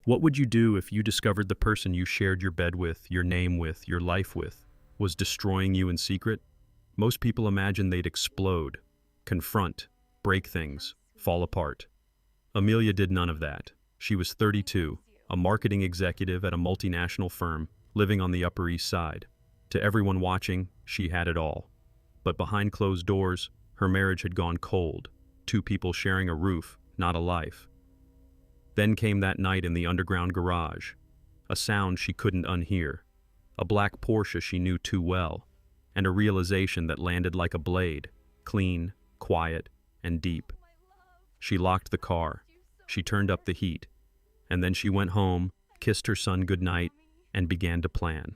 What would you do if you discovered the person you shared your bed with, your name with, your life with, was destroying you in secret? Most people imagine they'd explode, confront, break things, fall apart. Amelia did none of that. She was 32, a marketing executive at a multinational firm, living on the Upper East Side. To everyone watching, she had it all. But behind closed doors, her marriage had gone cold. Two people sharing a roof, not a life. Then came that night in the underground garage. A sound she couldn't unhear. A black Porsche she knew too well. And a realization that landed like a blade, clean, quiet, and deep. She locked the car. She turned up the heat. And then she went home, kissed her son goodnight, and began to plan.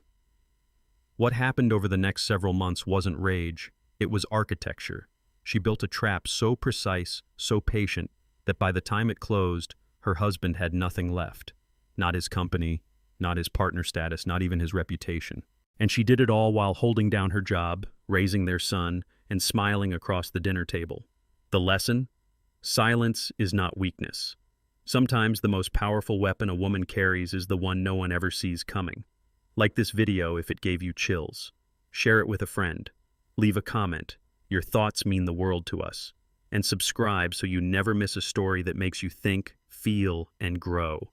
What happened over the next several months wasn't rage, it was architecture. She built a trap so precise, so patient, that by the time it closed, her husband had nothing left. Not his company, not his partner status, not even his reputation. And she did it all while holding down her job, raising their son, and smiling across the dinner table. The lesson? Silence is not weakness. Sometimes the most powerful weapon a woman carries is the one no one ever sees coming. Like this video if it gave you chills. Share it with a friend. Leave a comment. Your thoughts mean the world to us. And subscribe so you never miss a story that makes you think, feel, and grow.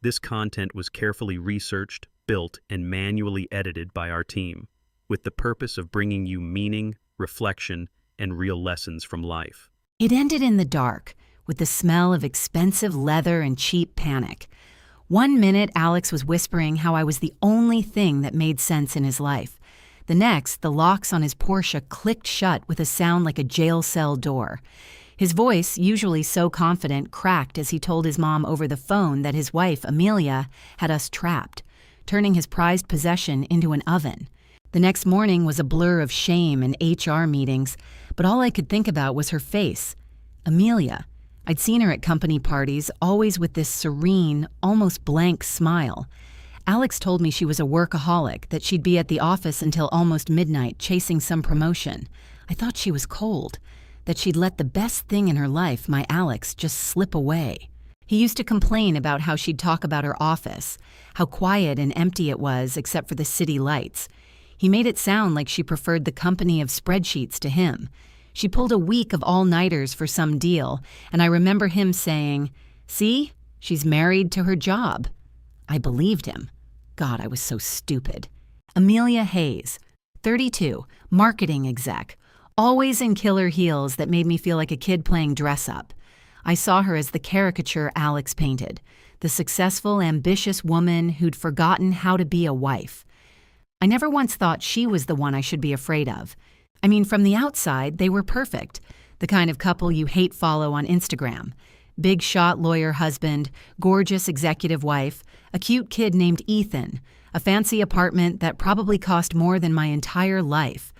This content was carefully researched, built, and manually edited by our team, with the purpose of bringing you meaning, reflection, and real lessons from life. It ended in the dark, with the smell of expensive leather and cheap panic. One minute, Alex was whispering how I was the only thing that made sense in his life. The next, the locks on his Porsche clicked shut with a sound like a jail cell door. His voice, usually so confident, cracked as he told his mom over the phone that his wife, Amelia, had us trapped, turning his prized possession into an oven. The next morning was a blur of shame and HR meetings, but all I could think about was her face. Amelia. I'd seen her at company parties, always with this serene, almost blank smile. Alex told me she was a workaholic, that she'd be at the office until almost midnight chasing some promotion. I thought she was cold, that she'd let the best thing in her life, my Alex, just slip away. He used to complain about how she'd talk about her office, how quiet and empty it was except for the city lights. He made it sound like she preferred the company of spreadsheets to him. She pulled a week of all-nighters for some deal, and I remember him saying, "See, she's married to her job." I believed him. God, I was so stupid. Amelia Hayes, 32, marketing exec, always in killer heels that made me feel like a kid playing dress-up. I saw her as the caricature Alex painted, the successful, ambitious woman who'd forgotten how to be a wife. I never once thought she was the one I should be afraid of. I mean, from the outside, they were perfect, the kind of couple you hate follow on Instagram. Big shot lawyer husband, gorgeous executive wife, a cute kid named Ethan, a fancy apartment that probably cost more than my entire life.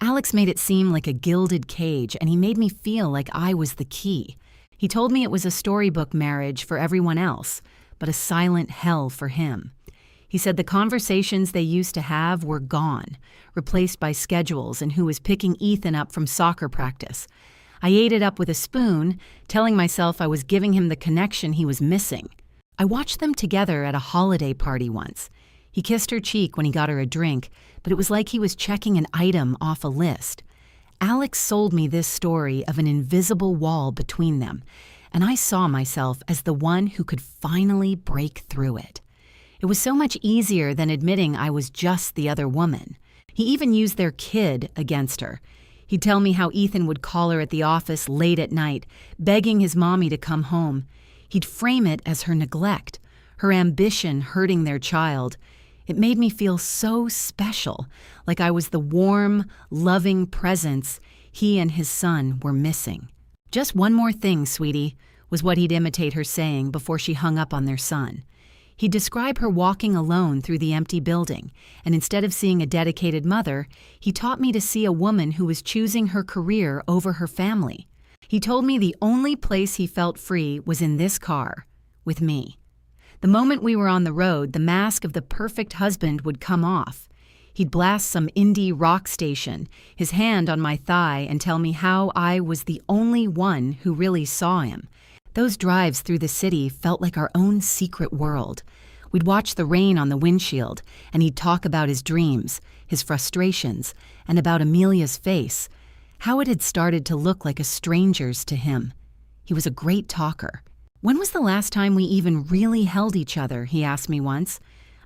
Alex made it seem like a gilded cage, and he made me feel like I was the key. He told me it was a storybook marriage for everyone else, but a silent hell for him. He said the conversations they used to have were gone, replaced by schedules and who was picking Ethan up from soccer practice. I ate it up with a spoon, telling myself I was giving him the connection he was missing. I watched them together at a holiday party once. He kissed her cheek when he got her a drink, but it was like he was checking an item off a list. Alex sold me this story of an invisible wall between them, and I saw myself as the one who could finally break through it. It was so much easier than admitting I was just the other woman. He even used their kid against her. He'd tell me how Ethan would call her at the office late at night, begging his mommy to come home. He'd frame it as her neglect, her ambition hurting their child. It made me feel so special, like I was the warm, loving presence he and his son were missing. "Just one more thing, sweetie," was what he'd imitate her saying before she hung up on their son. He'd describe her walking alone through the empty building, and instead of seeing a dedicated mother, he taught me to see a woman who was choosing her career over her family. He told me the only place he felt free was in this car, with me. The moment we were on the road, the mask of the perfect husband would come off. He'd blast some indie rock station, his hand on my thigh, and tell me how I was the only one who really saw him, Those drives through the city felt like our own secret world. We'd watch the rain on the windshield, and he'd talk about his dreams, his frustrations, and about Amelia's face, how it had started to look like a stranger's to him. He was a great talker. "When was the last time we even really held each other?" he asked me once.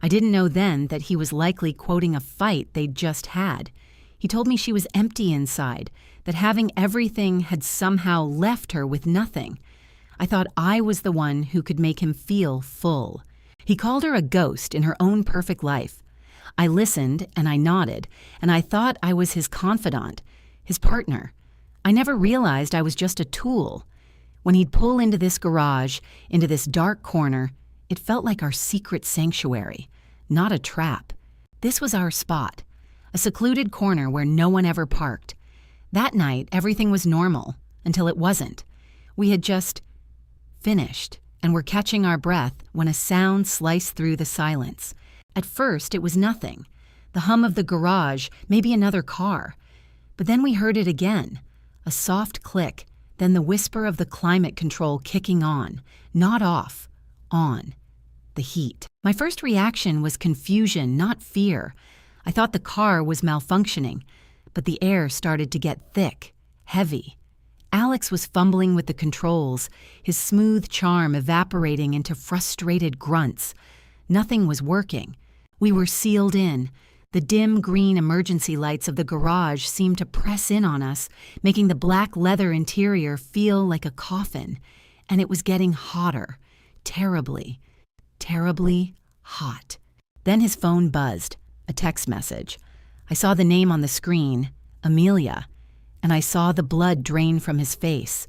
I didn't know then that he was likely quoting a fight they'd just had. He told me she was empty inside, that having everything had somehow left her with nothing. I thought I was the one who could make him feel full. He called her a ghost in her own perfect life. I listened and I nodded, and I thought I was his confidant, his partner. I never realized I was just a tool. When he'd pull into this garage, into this dark corner, it felt like our secret sanctuary, not a trap. This was our spot, a secluded corner where no one ever parked. That night, everything was normal, until it wasn't. We had just finished, and were catching our breath when a sound sliced through the silence. At first, it was nothing. The hum of the garage, maybe another car. But then we heard it again, a soft click, then the whisper of the climate control kicking on, not off, on. The heat. My first reaction was confusion, not fear. I thought the car was malfunctioning, but the air started to get thick, heavy. Alex was fumbling with the controls, his smooth charm evaporating into frustrated grunts. Nothing was working. We were sealed in. The dim green emergency lights of the garage seemed to press in on us, making the black leather interior feel like a coffin. And it was getting hotter. Terribly, terribly hot. Then his phone buzzed, a text message. I saw the name on the screen, Amelia, and I saw the blood drain from his face.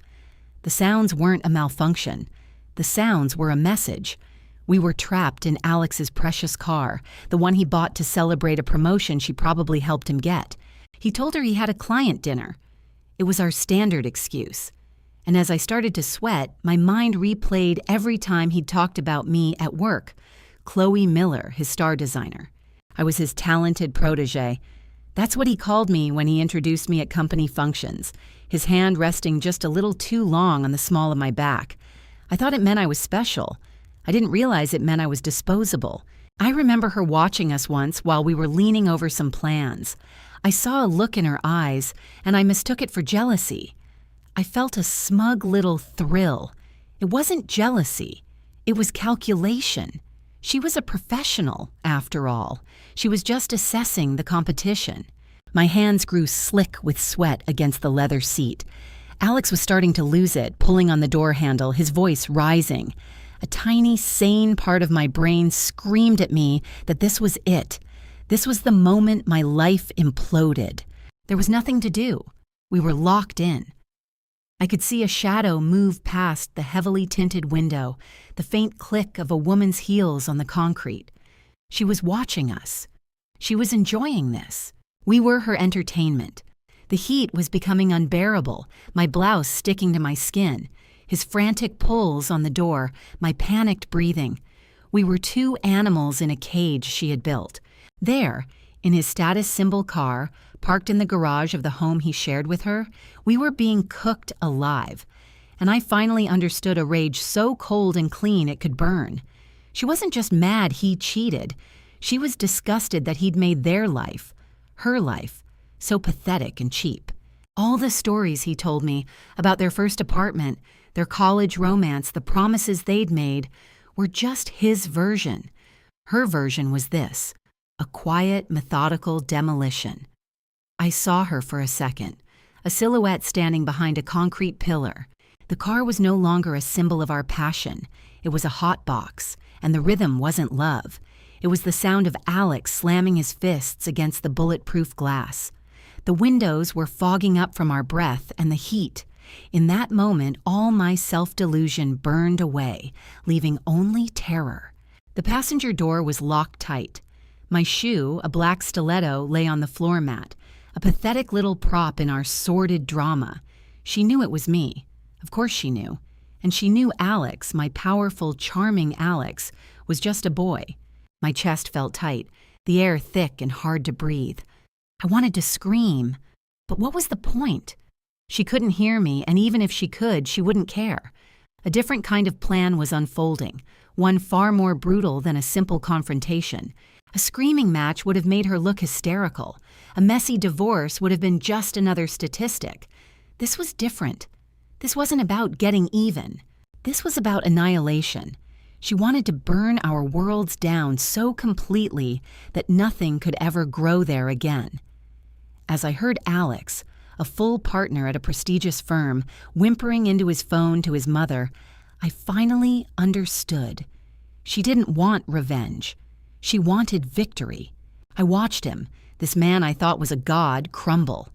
The sounds weren't a malfunction. The sounds were a message. We were trapped in Alex's precious car, the one he bought to celebrate a promotion she probably helped him get. He told her he had a client dinner. It was our standard excuse. And as I started to sweat, my mind replayed every time he'd talked about me at work. Chloe Miller, his star designer. I was his talented protege. That's what he called me when he introduced me at company functions, his hand resting just a little too long on the small of my back. I thought it meant I was special. I didn't realize it meant I was disposable. I remember her watching us once while we were leaning over some plans. I saw a look in her eyes, and I mistook it for jealousy. I felt a smug little thrill. It wasn't jealousy. It was calculation. She was a professional, after all. She was just assessing the competition. My hands grew slick with sweat against the leather seat. Alex was starting to lose it, pulling on the door handle, his voice rising. A tiny, sane part of my brain screamed at me that this was it. This was the moment my life imploded. There was nothing to do. We were locked in. I could see a shadow move past the heavily tinted window, the faint click of a woman's heels on the concrete. She was watching us. She was enjoying this. We were her entertainment. The heat was becoming unbearable, my blouse sticking to my skin, his frantic pulls on the door, my panicked breathing. We were two animals in a cage she had built. There, in his status symbol car, parked in the garage of the home he shared with her, we were being cooked alive. And I finally understood a rage so cold and clean it could burn. She wasn't just mad he cheated. She was disgusted that he'd made their life, her life, so pathetic and cheap. All the stories he told me about their first apartment, their college romance, the promises they'd made, were just his version. Her version was this, a quiet, methodical demolition. I saw her for a second, a silhouette standing behind a concrete pillar. The car was no longer a symbol of our passion. It was a hot box, and the rhythm wasn't love. It was the sound of Alex slamming his fists against the bulletproof glass. The windows were fogging up from our breath and the heat. In that moment, all my self-delusion burned away, leaving only terror. The passenger door was locked tight. My shoe, a black stiletto, lay on the floor mat, a pathetic little prop in our sordid drama. She knew it was me. Of course she knew. And she knew Alex, my powerful, charming Alex, was just a boy. My chest felt tight, the air thick and hard to breathe. I wanted to scream, but what was the point? She couldn't hear me, and even if she could, she wouldn't care. A different kind of plan was unfolding, one far more brutal than a simple confrontation. A screaming match would have made her look hysterical. A messy divorce would have been just another statistic. This was different. This wasn't about getting even. This was about annihilation. She wanted to burn our worlds down so completely that nothing could ever grow there again. As I heard Alex, a full partner at a prestigious firm, whimpering into his phone to his mother, I finally understood. She didn't want revenge. She wanted victory. I watched him, this man I thought was a god, crumble.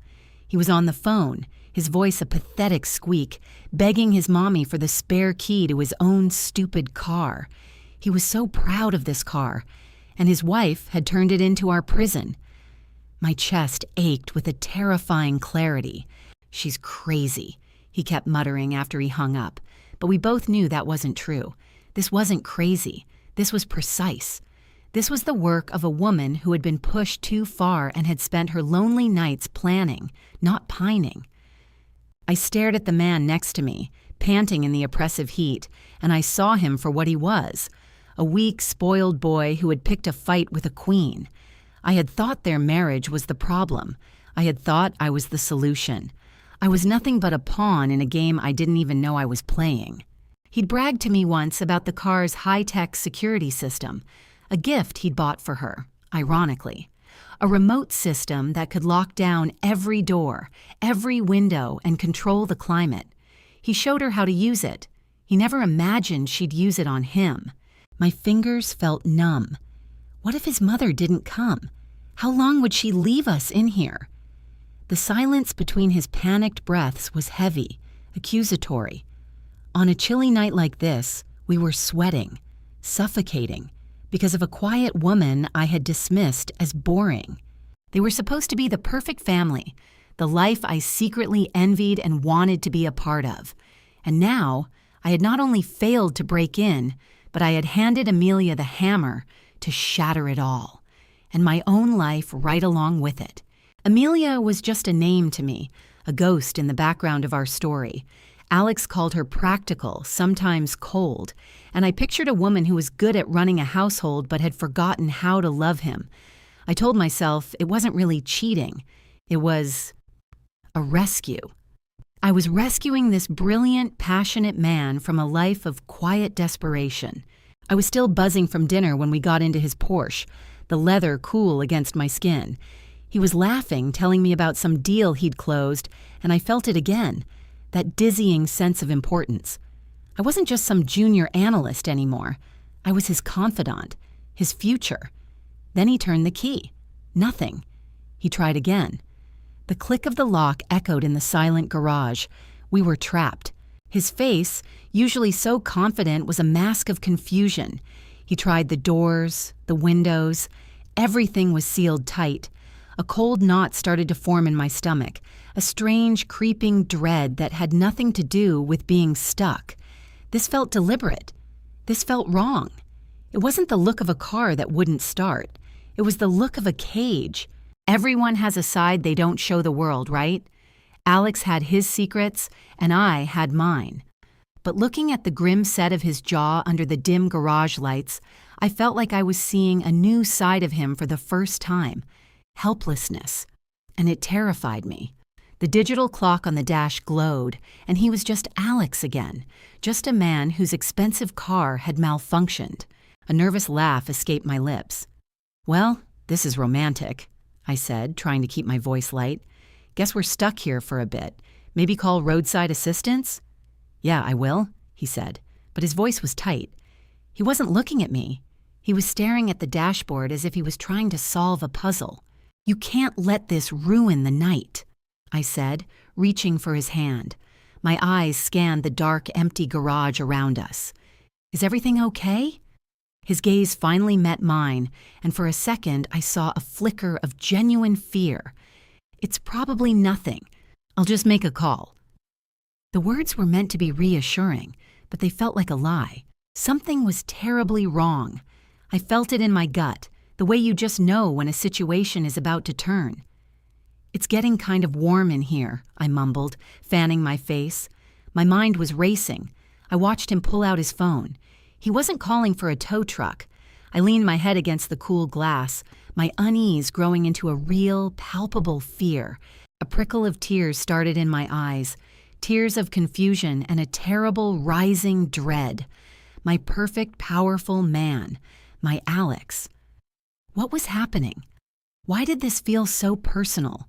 He was on the phone, his voice a pathetic squeak, begging his mommy for the spare key to his own stupid car. He was so proud of this car, and his wife had turned it into our prison. My chest ached with a terrifying clarity. "She's crazy," he kept muttering after he hung up. But we both knew that wasn't true. This wasn't crazy. This was precise. This was the work of a woman who had been pushed too far and had spent her lonely nights planning, not pining. I stared at the man next to me, panting in the oppressive heat, and I saw him for what he was, a weak, spoiled boy who had picked a fight with a queen. I had thought their marriage was the problem. I had thought I was the solution. I was nothing but a pawn in a game I didn't even know I was playing. He'd bragged to me once about the car's high-tech security system, a gift he'd bought for her, ironically. A remote system that could lock down every door, every window, and control the climate. He showed her how to use it. He never imagined she'd use it on him. My fingers felt numb. What if his mother didn't come? How long would she leave us in here? The silence between his panicked breaths was heavy, accusatory. On a chilly night like this, we were sweating, suffocating, because of a quiet woman I had dismissed as boring. They were supposed to be the perfect family, the life I secretly envied and wanted to be a part of. And now, I had not only failed to break in, but I had handed Amelia the hammer to shatter it all, and my own life right along with it. Amelia was just a name to me, a ghost in the background of our story. Alex called her practical, sometimes cold, and I pictured a woman who was good at running a household but had forgotten how to love him. I told myself it wasn't really cheating. It was a rescue. I was rescuing this brilliant, passionate man from a life of quiet desperation. I was still buzzing from dinner when we got into his Porsche, the leather cool against my skin. He was laughing, telling me about some deal he'd closed, and I felt it again, that dizzying sense of importance. I wasn't just some junior analyst anymore. I was his confidant, his future. Then he turned the key. Nothing. He tried again. The click of the lock echoed in the silent garage. We were trapped. His face, usually so confident, was a mask of confusion. He tried the doors, the windows. Everything was sealed tight. A cold knot started to form in my stomach, a strange, creeping dread that had nothing to do with being stuck. This felt deliberate. This felt wrong. It wasn't the look of a car that wouldn't start. It was the look of a cage. Everyone has a side they don't show the world, right? Alex had his secrets, and I had mine. But looking at the grim set of his jaw under the dim garage lights, I felt like I was seeing a new side of him for the first time. Helplessness. And it terrified me. The digital clock on the dash glowed, and he was just Alex again, just a man whose expensive car had malfunctioned. A nervous laugh escaped my lips. "Well, this is romantic," I said, trying to keep my voice light. "Guess we're stuck here for a bit. Maybe call roadside assistance?" "Yeah, I will," he said, but his voice was tight. He wasn't looking at me. He was staring at the dashboard as if he was trying to solve a puzzle. "You can't let this ruin the night," I said, reaching for his hand. My eyes scanned the dark, empty garage around us. "Is everything okay?" His gaze finally met mine, and for a second I saw a flicker of genuine fear. "It's probably nothing. I'll just make a call." The words were meant to be reassuring, but they felt like a lie. Something was terribly wrong. I felt it in my gut, the way you just know when a situation is about to turn. "It's getting kind of warm in here," I mumbled, fanning my face. My mind was racing. I watched him pull out his phone. He wasn't calling for a tow truck. I leaned my head against the cool glass, my unease growing into a real, palpable fear. A prickle of tears started in my eyes, tears of confusion and a terrible, rising dread. My perfect, powerful man, my Alex. What was happening? Why did this feel so personal?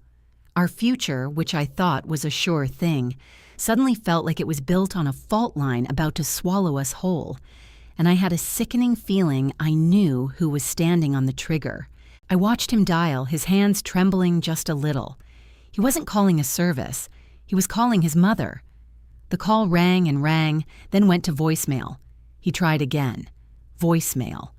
Our future, which I thought was a sure thing, suddenly felt like it was built on a fault line about to swallow us whole. And I had a sickening feeling I knew who was standing on the trigger. I watched him dial, his hands trembling just a little. He wasn't calling a service. He was calling his mother. The call rang and rang, then went to voicemail. He tried again. Voicemail.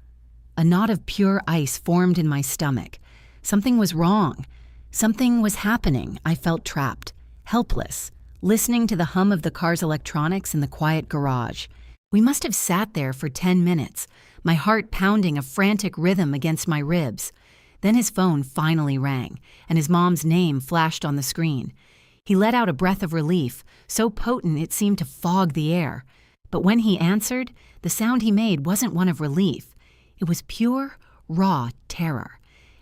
A knot of pure ice formed in my stomach. Something was wrong. Something was happening. I felt trapped, helpless, listening to the hum of the car's electronics in the quiet garage. We must have sat there for 10 minutes, my heart pounding a frantic rhythm against my ribs. Then his phone finally rang, and his mom's name flashed on the screen. He let out a breath of relief, so potent it seemed to fog the air. But when he answered, the sound he made wasn't one of relief. It was pure, raw terror.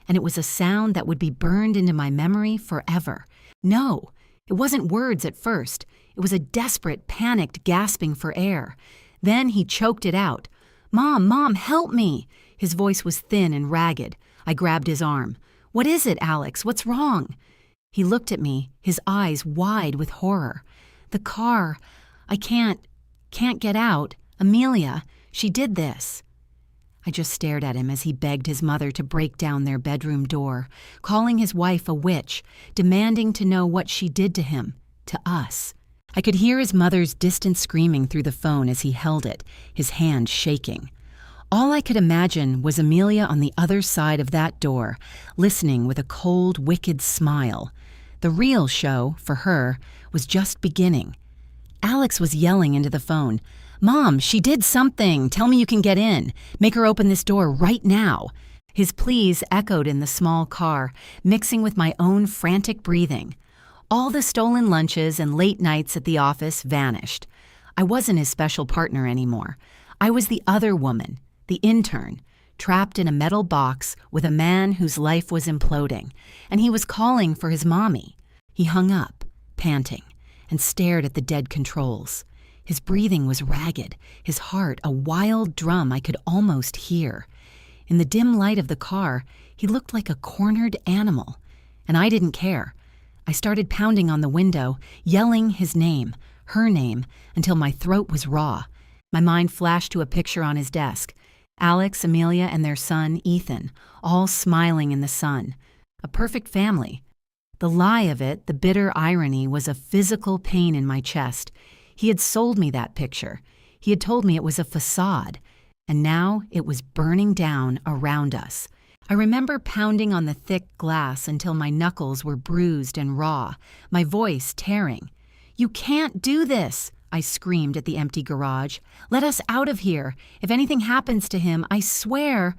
And it was a sound that would be burned into my memory forever. No, it wasn't words at first. It was a desperate, panicked gasping for air. Then he choked it out. "Mom, Mom, help me!" His voice was thin and ragged. I grabbed his arm. "What is it, Alex? What's wrong?" He looked at me, his eyes wide with horror. "The car. I can't get out. Amelia, she did this." I just stared at him as he begged his mother to break down their bedroom door, calling his wife a witch, demanding to know what she did to him, to us. I could hear his mother's distant screaming through the phone as he held it, his hand shaking. All I could imagine was Amelia on the other side of that door, listening with a cold, wicked smile. The real show, for her, was just beginning. Alex was yelling into the phone, "Mom, she did something. Tell me you can get in. Make her open this door right now." His pleas echoed in the small car, mixing with my own frantic breathing. All the stolen lunches and late nights at the office vanished. I wasn't his special partner anymore. I was the other woman, the intern, trapped in a metal box with a man whose life was imploding, and he was calling for his mommy. He hung up, panting, and stared at the dead controls. His breathing was ragged, his heart a wild drum I could almost hear. In the dim light of the car, he looked like a cornered animal, and I didn't care. I started pounding on the window, yelling his name, her name, until my throat was raw. My mind flashed to a picture on his desk. Alex, Amelia, and their son, Ethan, all smiling in the sun. A perfect family. The lie of it, the bitter irony, was a physical pain in my chest. He had sold me that picture. He had told me it was a facade. And now it was burning down around us. I remember pounding on the thick glass until my knuckles were bruised and raw, my voice tearing. "You can't do this!" I screamed at the empty garage. "Let us out of here. If anything happens to him, I swear."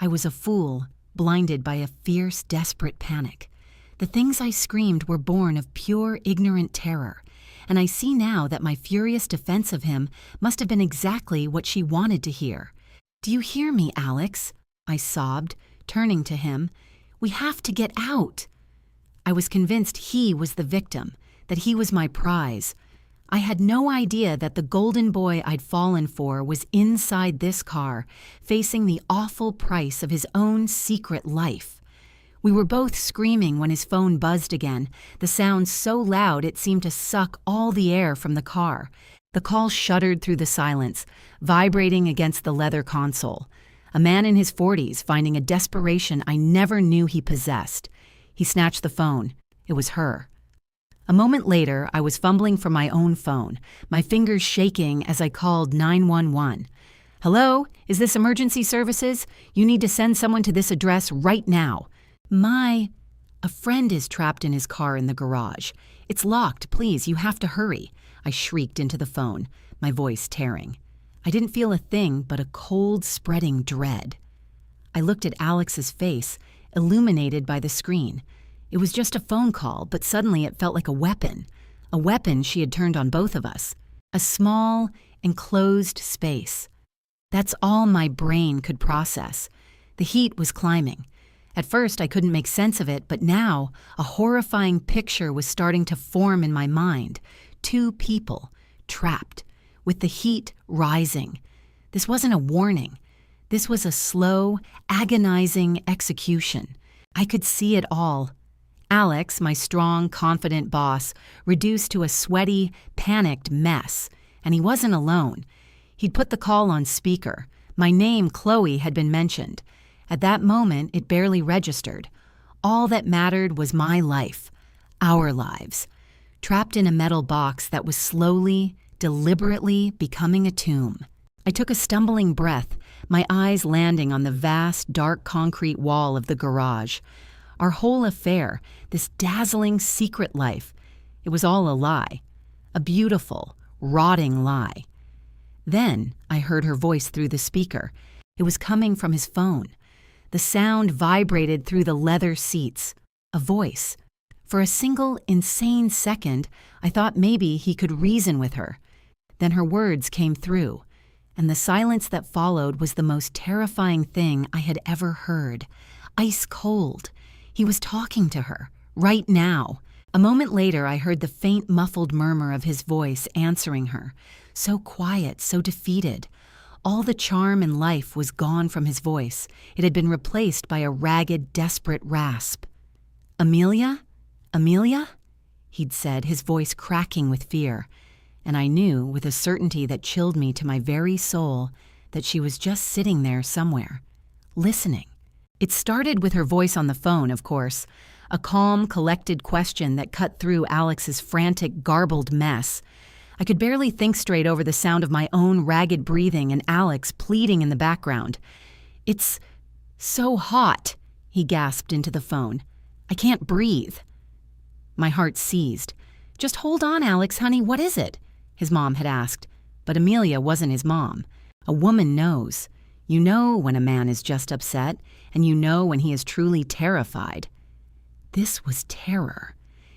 I was a fool, blinded by a fierce, desperate panic. The things I screamed were born of pure, ignorant terror, and I see now that my furious defense of him must have been exactly what she wanted to hear. "Do you hear me, Alex?" I sobbed, turning to him. "We have to get out." I was convinced he was the victim, that he was my prize. I had no idea that the golden boy I'd fallen for was inside this car, facing the awful price of his own secret life. We were both screaming when his phone buzzed again, the sound so loud it seemed to suck all the air from the car. The call shuddered through the silence, vibrating against the leather console. A man in his 40s finding a desperation I never knew he possessed. He snatched the phone. It was her. A moment later, I was fumbling for my own phone, my fingers shaking as I called 911. "Hello? Is this emergency services? You need to send someone to this address right now." A friend is trapped in his car in the garage. "It's locked, please, you have to hurry," I shrieked into the phone, my voice tearing. I didn't feel a thing but a cold, spreading dread. I looked at Alex's face, illuminated by the screen. It was just a phone call, but suddenly it felt like a weapon she had turned on both of us. A small, enclosed space. That's all my brain could process. The heat was climbing. At first, I couldn't make sense of it, but now a horrifying picture was starting to form in my mind. Two people, trapped, with the heat rising. This wasn't a warning. This was a slow, agonizing execution. I could see it all. Alex, my strong, confident boss, reduced to a sweaty, panicked mess. And he wasn't alone. He'd put the call on speaker. My name, Chloe, had been mentioned. At that moment, it barely registered. All that mattered was my life, our lives, trapped in a metal box that was slowly, deliberately becoming a tomb. I took a stumbling breath, my eyes landing on the vast, dark concrete wall of the garage. Our whole affair, this dazzling secret life, it was all a lie. A beautiful, rotting lie. Then I heard her voice through the speaker. It was coming from his phone. The sound vibrated through the leather seats. A voice. For a single insane second, I thought maybe he could reason with her. Then her words came through, and the silence that followed was the most terrifying thing I had ever heard. Ice cold. He was talking to her, right now. A moment later, I heard the faint, muffled murmur of his voice answering her. So quiet, so defeated. All the charm and life was gone from his voice. It had been replaced by a ragged, desperate rasp. "Amelia? Amelia?" he'd said, his voice cracking with fear. And I knew, with a certainty that chilled me to my very soul, that she was just sitting there somewhere, listening. It started with her voice on the phone, of course, a calm, collected question that cut through Alex's frantic, garbled mess. I could barely think straight over the sound of my own ragged breathing and Alex pleading in the background. "It's so hot," he gasped into the phone. "I can't breathe." My heart seized. "Just hold on, Alex, honey, what is it?" his mom had asked. But Amelia wasn't his mom. A woman knows. You know when a man is just upset, and you know when he is truly terrified. This was terror.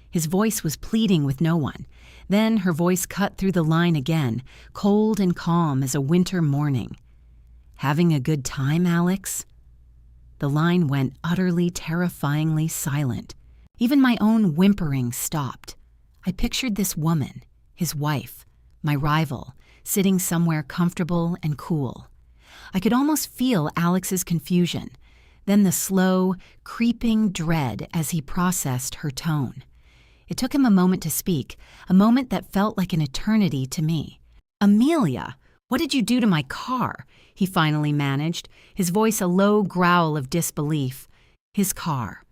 His voice was pleading with no one. Then her voice cut through the line again, cold and calm as a winter morning. "Having a good time, Alex?" The line went utterly, terrifyingly silent. Even my own whimpering stopped. I pictured this woman, his wife, my rival, sitting somewhere comfortable and cool. I could almost feel Alex's confusion, then the slow, creeping dread as he processed her tone. It took him a moment to speak, a moment that felt like an eternity to me. "Amelia, what did you do to my car?" he finally managed, his voice a low growl of disbelief. His car.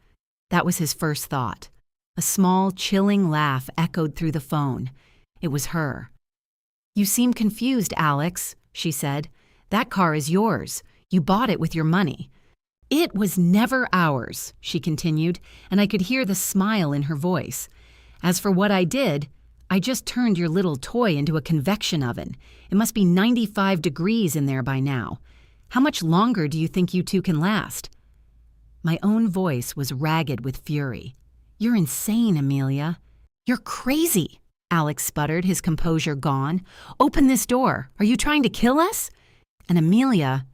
That was his first thought. A small, chilling laugh echoed through the phone. It was her. "You seem confused, Alex," she said. "That car is yours. You bought it with your money." "It was never ours," she continued, and I could hear the smile in her voice. "As for what I did, I just turned your little toy into a convection oven. It must be 95 degrees in there by now. How much longer do you think you two can last?" My own voice was ragged with fury. "You're insane, Amelia." "You're crazy," Alex sputtered, his composure gone. "Open this door. Are you trying to kill us?" And Amelia,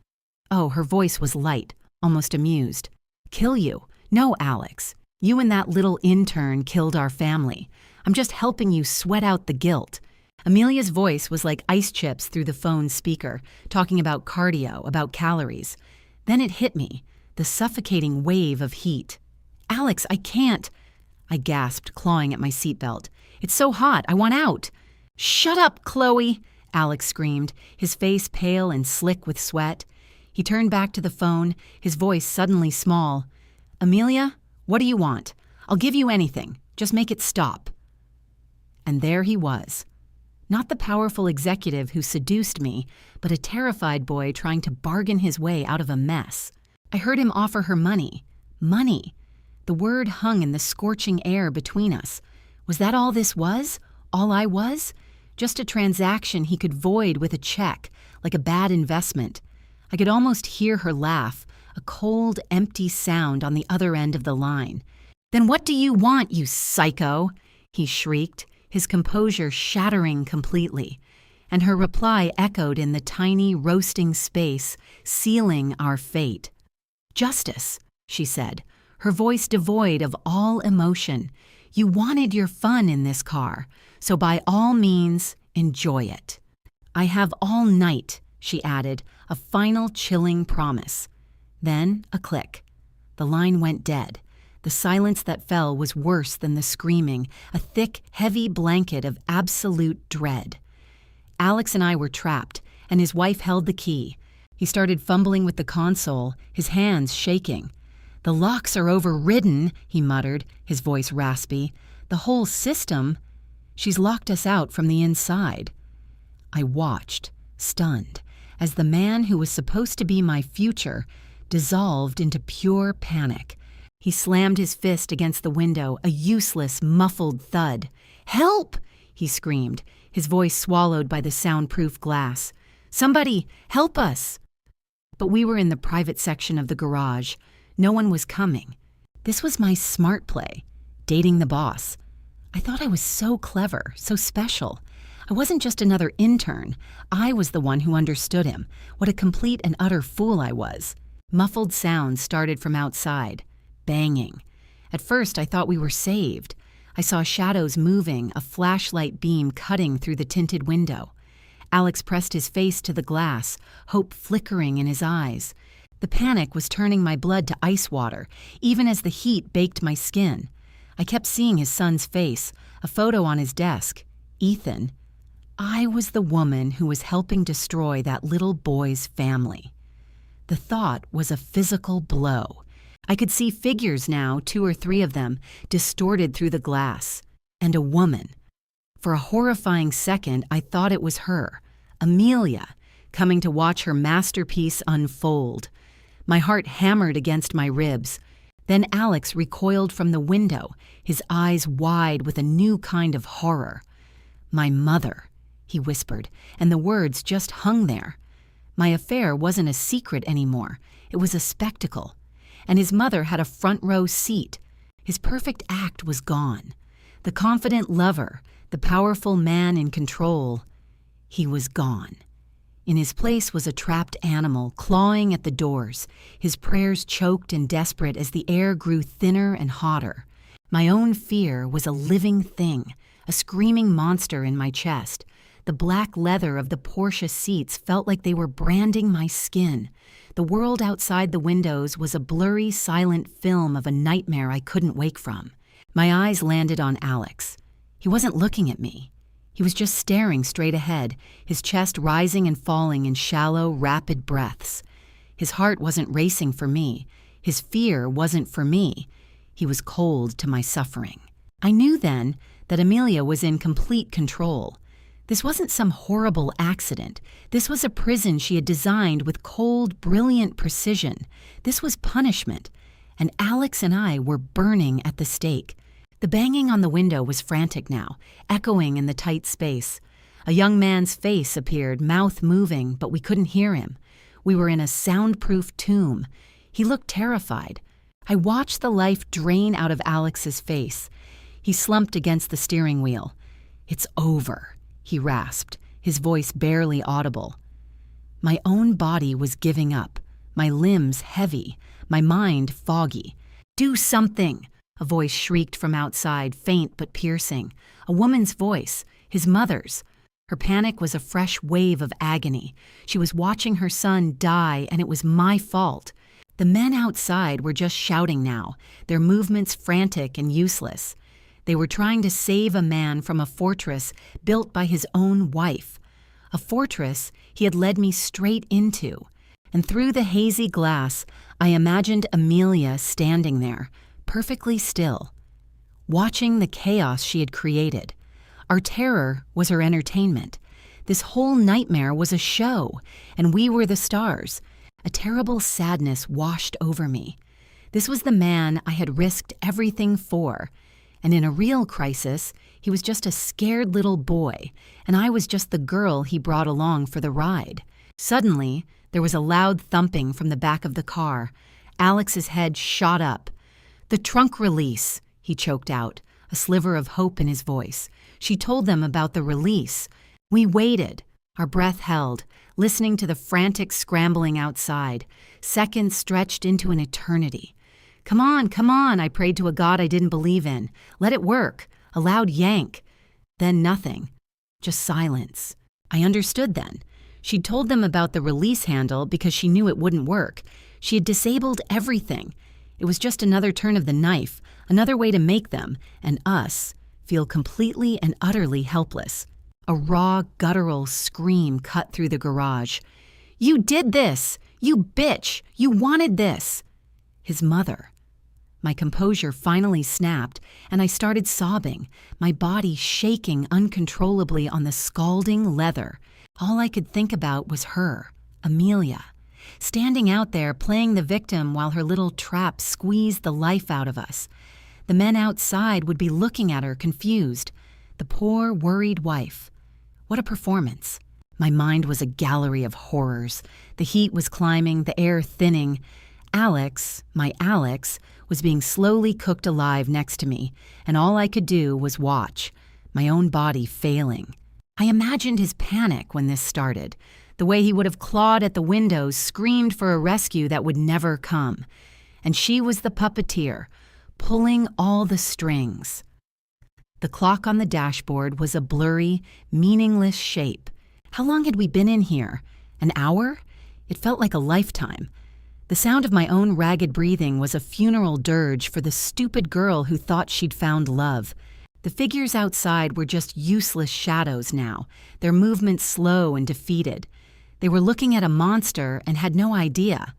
oh, her voice was light, almost amused. "Kill you? No, Alex. You and that little intern killed our family. I'm just helping you sweat out the guilt." Amelia's voice was like ice chips through the phone speaker, talking about cardio, about calories. Then it hit me, the suffocating wave of heat. "Alex, I can't," I gasped, clawing at my seatbelt. "It's so hot. I want out." "Shut up, Chloe," Alex screamed, his face pale and slick with sweat. He turned back to the phone, his voice suddenly small. "Amelia, what do you want? I'll give you anything. Just make it stop." And there he was. Not the powerful executive who seduced me, but a terrified boy trying to bargain his way out of a mess. I heard him offer her money. Money. The word hung in the scorching air between us. Was that all this was? All I was? Just a transaction he could void with a check, like a bad investment. I could almost hear her laugh, a cold, empty sound on the other end of the line. "Then what do you want, you psycho?" he shrieked, his composure shattering completely. and her reply echoed in the tiny, roasting space, sealing our fate. "Justice," she said, her voice devoid of all emotion. "You wanted your fun in this car, so by all means, enjoy it." "I have all night," she added, a final chilling promise. Then a click. The line went dead. The silence that fell was worse than the screaming, a thick, heavy blanket of absolute dread. Alex and I were trapped, and his wife held the key. He started fumbling with the console, his hands shaking. "The locks are overridden," he muttered, his voice raspy. "The whole system. She's locked us out from the inside." I watched, stunned, as the man who was supposed to be my future dissolved into pure panic. He slammed his fist against the window, a useless, muffled thud. "Help!" he screamed, his voice swallowed by the soundproof glass. "Somebody, help us!" But we were in the private section of the garage. No one was coming. This was my smart play, dating the boss. I thought I was so clever, so special. I wasn't just another intern. I was the one who understood him. What a complete and utter fool I was. Muffled sounds started from outside. Banging. At first, I thought we were saved. I saw shadows moving, a flashlight beam cutting through the tinted window. Alex pressed his face to the glass, hope flickering in his eyes. The panic was turning my blood to ice water, even as the heat baked my skin. I kept seeing his son's face, a photo on his desk. Ethan. I was the woman who was helping destroy that little boy's family. The thought was a physical blow. I could see figures now, 2 or 3 of them, distorted through the glass. And a woman. For a horrifying second, I thought it was her, Amelia, coming to watch her masterpiece unfold. My heart hammered against my ribs. Then Alex recoiled from the window, his eyes wide with a new kind of horror. "My mother," he whispered, and the words just hung there. My affair wasn't a secret anymore. It was a spectacle. And his mother had a front-row seat. His perfect act was gone. The confident lover, the powerful man in control, he was gone. In his place was a trapped animal, clawing at the doors, his prayers choked and desperate as the air grew thinner and hotter. My own fear was a living thing, a screaming monster in my chest. The black leather of the Porsche seats felt like they were branding my skin. The world outside the windows was a blurry, silent film of a nightmare I couldn't wake from. My eyes landed on Alex. He wasn't looking at me. He was just staring straight ahead, his chest rising and falling in shallow, rapid breaths. His heart wasn't racing for me. His fear wasn't for me. He was cold to my suffering. I knew then that Amelia was in complete control. This wasn't some horrible accident. This was a prison she had designed with cold, brilliant precision. This was punishment. And Alex and I were burning at the stake. The banging on the window was frantic now, echoing in the tight space. A young man's face appeared, mouth moving, but we couldn't hear him. We were in a soundproof tomb. He looked terrified. I watched the life drain out of Alex's face. He slumped against the steering wheel. "It's over," he rasped, his voice barely audible. My own body was giving up, my limbs heavy, my mind foggy. "Do something!" a voice shrieked from outside, faint but piercing. A woman's voice, his mother's. Her panic was a fresh wave of agony. She was watching her son die, and it was my fault. The men outside were just shouting now, their movements frantic and useless. They were trying to save a man from a fortress built by his own wife. A fortress he had led me straight into. And through the hazy glass, I imagined Amelia standing there, perfectly still, watching the chaos she had created. Our terror was her entertainment. This whole nightmare was a show, and we were the stars. A terrible sadness washed over me. This was the man I had risked everything for. And in a real crisis, he was just a scared little boy, and I was just the girl he brought along for the ride. Suddenly, there was a loud thumping from the back of the car. Alex's head shot up. "The trunk release," he choked out, a sliver of hope in his voice. "She told them about the release. We waited. Our breath held, listening to the frantic scrambling outside. Seconds stretched into an eternity. Come on, I prayed to a God I didn't believe in. Let it work. A loud yank. Then nothing. Just silence. I understood then. She'd told them about the release handle because she knew it wouldn't work. She had disabled everything. It was just another turn of the knife, another way to make them, and us, feel completely and utterly helpless. A raw, guttural scream cut through the garage. "You did this! You bitch! You wanted this!" His mother. My composure finally snapped, and I started sobbing, my body shaking uncontrollably on the scalding leather. All I could think about was her, Amelia, standing out there playing the victim while her little trap squeezed the life out of us. The men outside would be looking at her confused. The poor, worried wife. What a performance. My mind was a gallery of horrors. The heat was climbing, the air thinning. Alex, my Alex, was being slowly cooked alive next to me, and all I could do was watch, my own body failing. I imagined his panic when this started, the way he would have clawed at the windows, screamed for a rescue that would never come. And she was the puppeteer, pulling all the strings. The clock on the dashboard was a blurry, meaningless shape. How long had we been in here? An hour? It felt like a lifetime. The sound of my own ragged breathing was a funeral dirge for the stupid girl who thought she'd found love. The figures outside were just useless shadows now, their movements slow and defeated. They were looking at a monster and had no idea.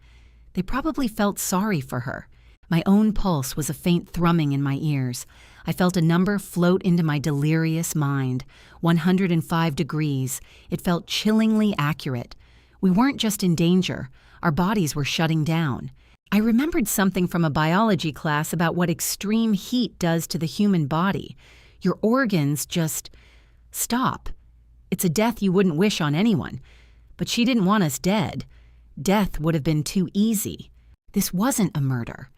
They probably felt sorry for her. My own pulse was a faint thrumming in my ears. I felt a number float into my delirious mind. 105 degrees. It felt chillingly accurate. We weren't just in danger. Our bodies were shutting down. I remembered something from a biology class about what extreme heat does to the human body. Your organs just stop. It's a death you wouldn't wish on anyone. But she didn't want us dead. Death would have been too easy. This wasn't a murder.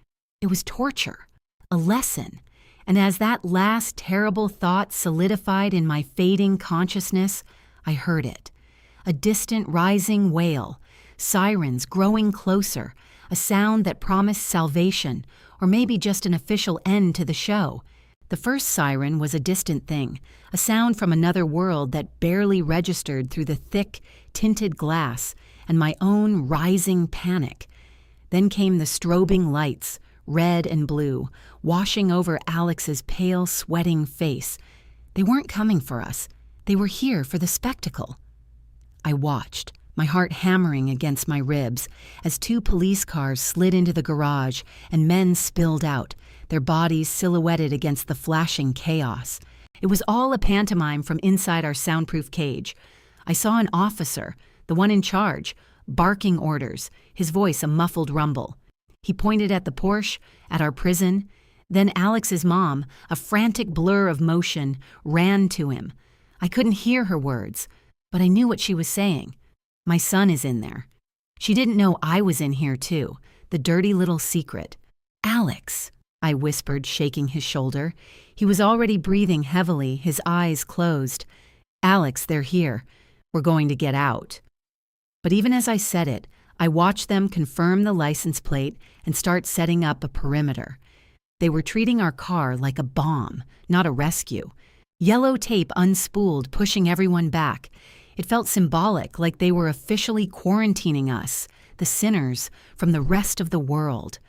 It was torture, a lesson. And as that last terrible thought solidified in my fading consciousness, I heard it. A distant rising wail, sirens growing closer, a sound that promised salvation, or maybe just an official end to the show. The first siren was a distant thing, a sound from another world that barely registered through the thick, tinted glass, and my own rising panic. Then came the strobing lights, red and blue, washing over Alex's pale, sweating face. They weren't coming for us. They were here for the spectacle. I watched, my heart hammering against my ribs, as 2 police cars slid into the garage and men spilled out, their bodies silhouetted against the flashing chaos. It was all a pantomime from inside our soundproof cage. I saw an officer, the one in charge, barking orders, his voice a muffled rumble. He pointed at the Porsche, at our prison. Then Alex's mom, a frantic blur of motion, ran to him. I couldn't hear her words, but I knew what she was saying. My son is in there. She didn't know I was in here too, the dirty little secret. "Alex," I whispered, shaking his shoulder. He was already breathing heavily, his eyes closed. "Alex, they're here. We're going to get out." But even as I said it, I watched them confirm the license plate and start setting up a perimeter. They were treating our car like a bomb, not a rescue. Yellow tape unspooled, pushing everyone back. It felt symbolic, like they were officially quarantining us, the sinners, from the rest of the world.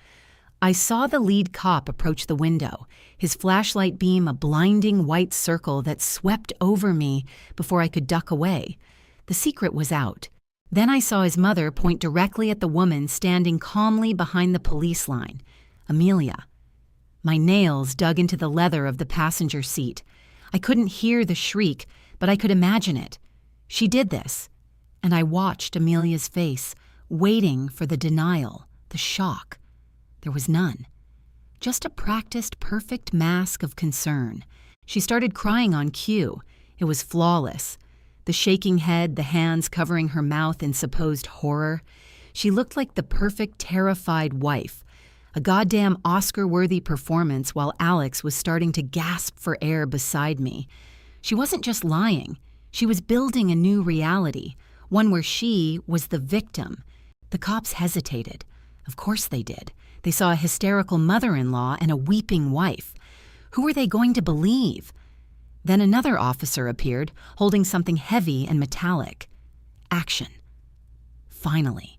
I saw the lead cop approach the window, his flashlight beam a blinding white circle that swept over me before I could duck away. The secret was out. Then I saw his mother point directly at the woman standing calmly behind the police line, Amelia. My nails dug into the leather of the passenger seat. I couldn't hear the shriek, but I could imagine it. She did this, and I watched Amelia's face, waiting for the denial, the shock. There was none. Just a practiced, perfect mask of concern. She started crying on cue. It was flawless. The shaking head, the hands covering her mouth in supposed horror. She looked like the perfect, terrified wife. A goddamn Oscar-worthy performance while Alex was starting to gasp for air beside me. She wasn't just lying. She was building a new reality, one where she was the victim. The cops hesitated. Of course they did. They saw a hysterical mother-in-law and a weeping wife. Who were they going to believe? Then another officer appeared, holding something heavy and metallic. Action. Finally.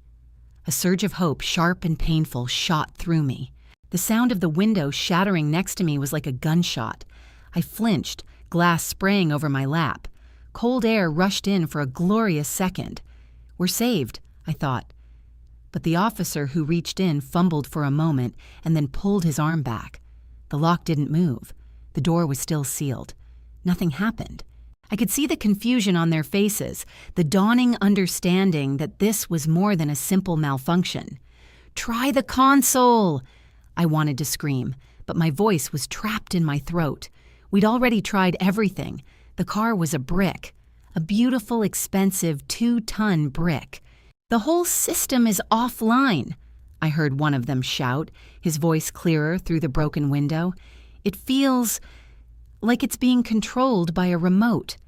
A surge of hope, sharp and painful, shot through me. The sound of the window shattering next to me was like a gunshot. I flinched, glass spraying over my lap. Cold air rushed in for a glorious second. We're saved, I thought. But the officer who reached in fumbled for a moment and then pulled his arm back. The lock didn't move. The door was still sealed. Nothing happened. I could see the confusion on their faces, the dawning understanding that this was more than a simple malfunction. "Try the console!" I wanted to scream, but my voice was trapped in my throat. We'd already tried everything. The car was a brick. A beautiful, expensive 2-ton brick. "The whole system is offline," I heard one of them shout, his voice clearer through the broken window. "It feels like it's being controlled by a remote."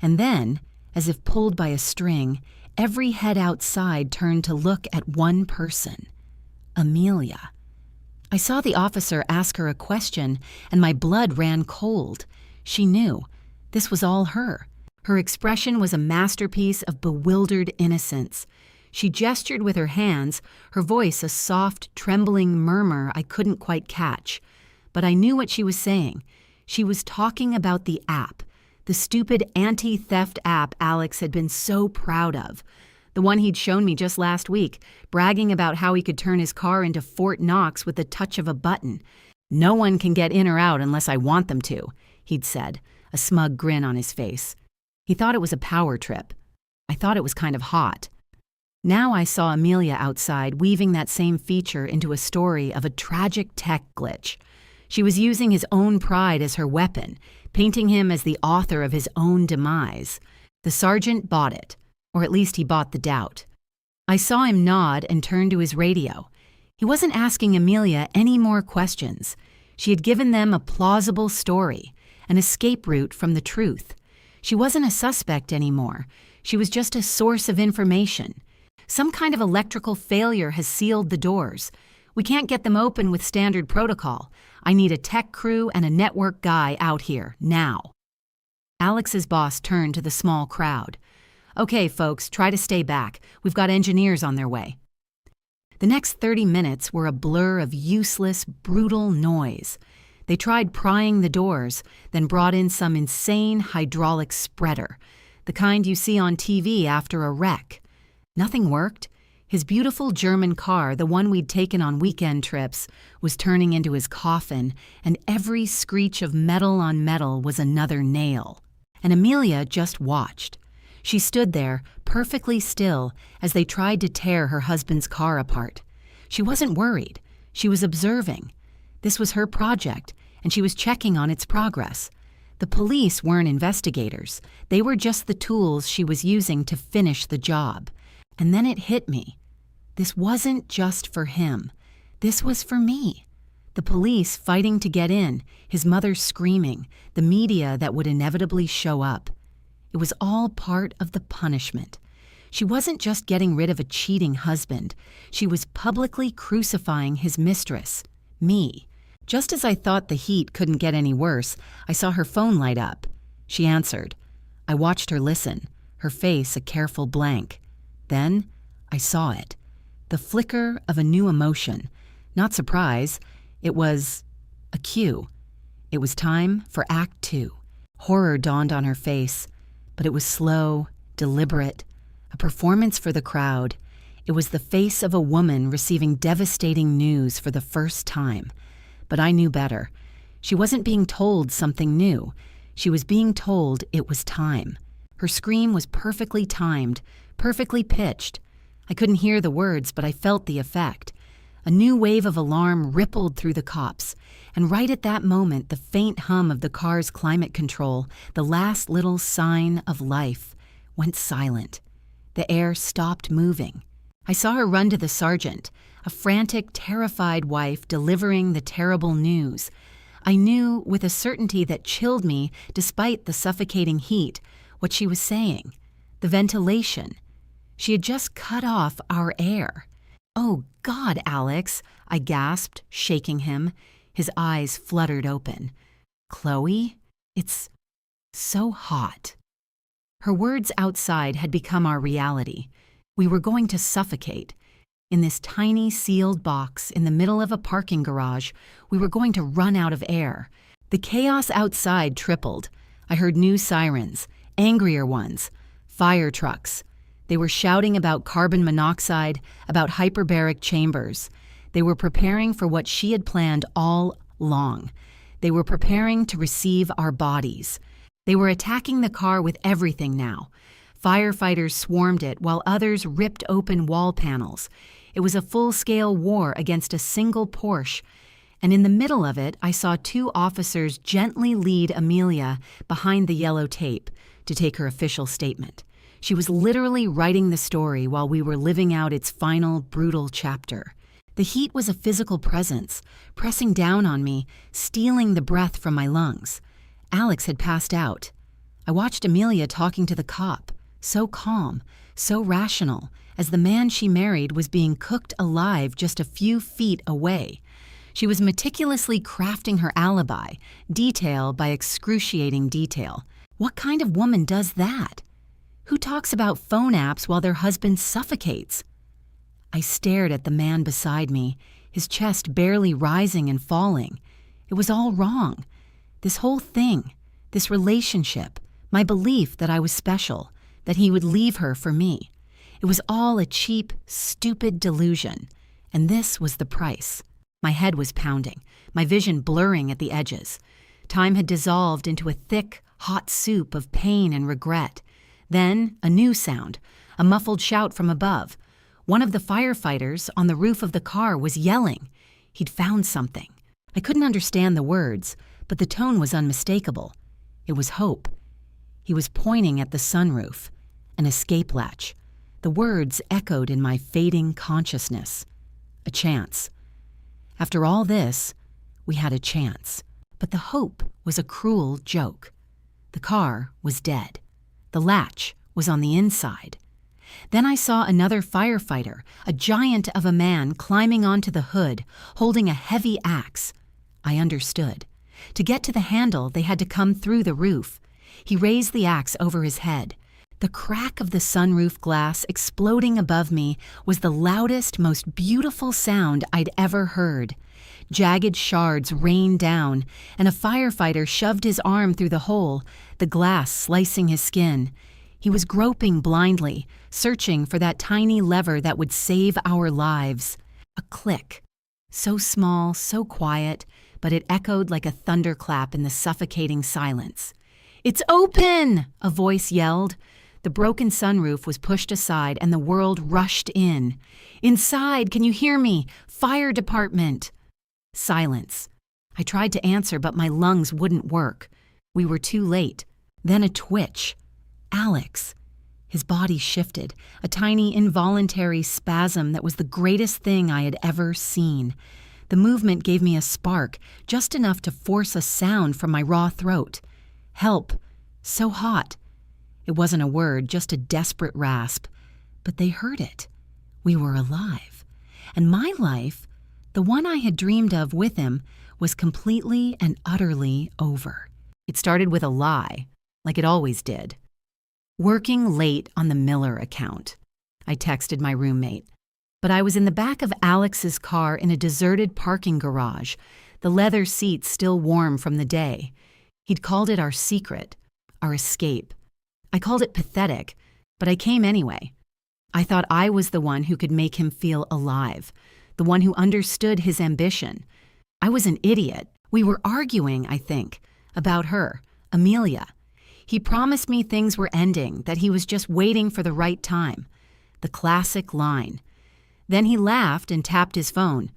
And then, as if pulled by a string, every head outside turned to look at one person. Amelia. I saw the officer ask her a question, and my blood ran cold. She knew. This was all her. Her expression was a masterpiece of bewildered innocence. She gestured with her hands, her voice a soft, trembling murmur I couldn't quite catch. But I knew what she was saying. She was talking about the app, the stupid anti-theft app Alex had been so proud of. The one he'd shown me just last week, bragging about how he could turn his car into Fort Knox with the touch of a button. "No one can get in or out unless I want them to," he'd said, a smug grin on his face. He thought it was a power trip. I thought it was kind of hot. Now I saw Amelia outside weaving that same feature into a story of a tragic tech glitch. She was using his own pride as her weapon, painting him as the author of his own demise. The sergeant bought it, or at least he bought the doubt. I saw him nod and turn to his radio. He wasn't asking Amelia any more questions. She had given them a plausible story, an escape route from the truth. She wasn't a suspect anymore. She was just a source of information. Some kind of electrical failure has sealed the doors. We can't get them open with standard protocol. I need a tech crew and a network guy out here, now. Alex's boss turned to the small crowd. "Okay, folks, try to stay back. We've got engineers on their way." The next 30 minutes were a blur of useless, brutal noise. They tried prying the doors, then brought in some insane hydraulic spreader, the kind you see on TV after a wreck. Nothing worked. His beautiful German car, the one we'd taken on weekend trips, was turning into his coffin, and every screech of metal on metal was another nail. And Amelia just watched. She stood there, perfectly still, as they tried to tear her husband's car apart. She wasn't worried. She was observing. This was her project, and she was checking on its progress. The police weren't investigators. They were just the tools she was using to finish the job. And then it hit me. This wasn't just for him. This was for me. The police fighting to get in, his mother screaming, the media that would inevitably show up. It was all part of the punishment. She wasn't just getting rid of a cheating husband. She was publicly crucifying his mistress, me. Just as I thought the heat couldn't get any worse, I saw her phone light up. She answered. I watched her listen, her face a careful blank. Then I saw it. The flicker of a new emotion. Not surprise. It was a cue. It was time for Act 2. Horror dawned on her face, but it was slow, deliberate, a performance for the crowd. It was the face of a woman receiving devastating news for the first time. But I knew better. She wasn't being told something new. She was being told it was time. Her scream was perfectly timed, perfectly pitched. I couldn't hear the words, but I felt the effect. A new wave of alarm rippled through the cops, and right at that moment, the faint hum of the car's climate control, the last little sign of life, went silent. The air stopped moving. I saw her run to the sergeant, a frantic, terrified wife delivering the terrible news. I knew with a certainty that chilled me, despite the suffocating heat, what she was saying, the ventilation. She had just cut off our air. "Oh, God, Alex," I gasped, shaking him. His eyes fluttered open. "Chloe, it's so hot." Her words outside had become our reality. We were going to suffocate. In this tiny sealed box in the middle of a parking garage, we were going to run out of air. The chaos outside tripled. I heard new sirens, angrier ones, fire trucks. They were shouting about carbon monoxide, about hyperbaric chambers. They were preparing for what she had planned all along. They were preparing to receive our bodies. They were attacking the car with everything now. Firefighters swarmed it while others ripped open wall panels. It was a full-scale war against a single Porsche. And in the middle of it, I saw two officers gently lead Amelia behind the yellow tape to take her official statement. She was literally writing the story while we were living out its final, brutal chapter. The heat was a physical presence, pressing down on me, stealing the breath from my lungs. Alex had passed out. I watched Amelia talking to the cop, so calm, so rational, as the man she married was being cooked alive just a few feet away. She was meticulously crafting her alibi, detail by excruciating detail. What kind of woman does that? Who talks about phone apps while their husband suffocates? I stared at the man beside me, his chest barely rising and falling. It was all wrong. This whole thing, this relationship, my belief that I was special, that he would leave her for me. It was all a cheap, stupid delusion. And this was the price. My head was pounding, my vision blurring at the edges. Time had dissolved into a thick, hot soup of pain and regret. Then, a new sound, a muffled shout from above. One of the firefighters on the roof of the car was yelling. He'd found something. I couldn't understand the words, but the tone was unmistakable. It was hope. He was pointing at the sunroof, an escape latch. The words echoed in my fading consciousness. A chance. After all this, we had a chance. But the hope was a cruel joke. The car was dead. The latch was on the inside. Then I saw another firefighter, a giant of a man climbing onto the hood, holding a heavy axe. I understood. To get to the handle, they had to come through the roof. He raised the axe over his head. The crack of the sunroof glass exploding above me was the loudest, most beautiful sound I'd ever heard. Jagged shards rained down, and a firefighter shoved his arm through the hole, the glass slicing his skin. He was groping blindly, searching for that tiny lever that would save our lives. A click. So small, so quiet, but it echoed like a thunderclap in the suffocating silence. "It's open!" a voice yelled. The broken sunroof was pushed aside and the world rushed in. "Inside, can you hear me? Fire department!" Silence. I tried to answer, but my lungs wouldn't work. We were too late. Then a twitch. Alex. His body shifted, a tiny involuntary spasm that was the greatest thing I had ever seen. The movement gave me a spark, just enough to force a sound from my raw throat. Help. So hot. It wasn't a word, just a desperate rasp. But they heard it. We were alive. And my life, the one I had dreamed of with him, was completely and utterly over. It started with a lie, like it always did. Working late on the Miller account, I texted my roommate. But I was in the back of Alex's car in a deserted parking garage, the leather seats still warm from the day. He'd called it our secret, our escape. I called it pathetic, but I came anyway. I thought I was the one who could make him feel alive, the one who understood his ambition. I was an idiot. We were arguing, I think, about her, Amelia. He promised me things were ending, that he was just waiting for the right time. The classic line. Then he laughed and tapped his phone.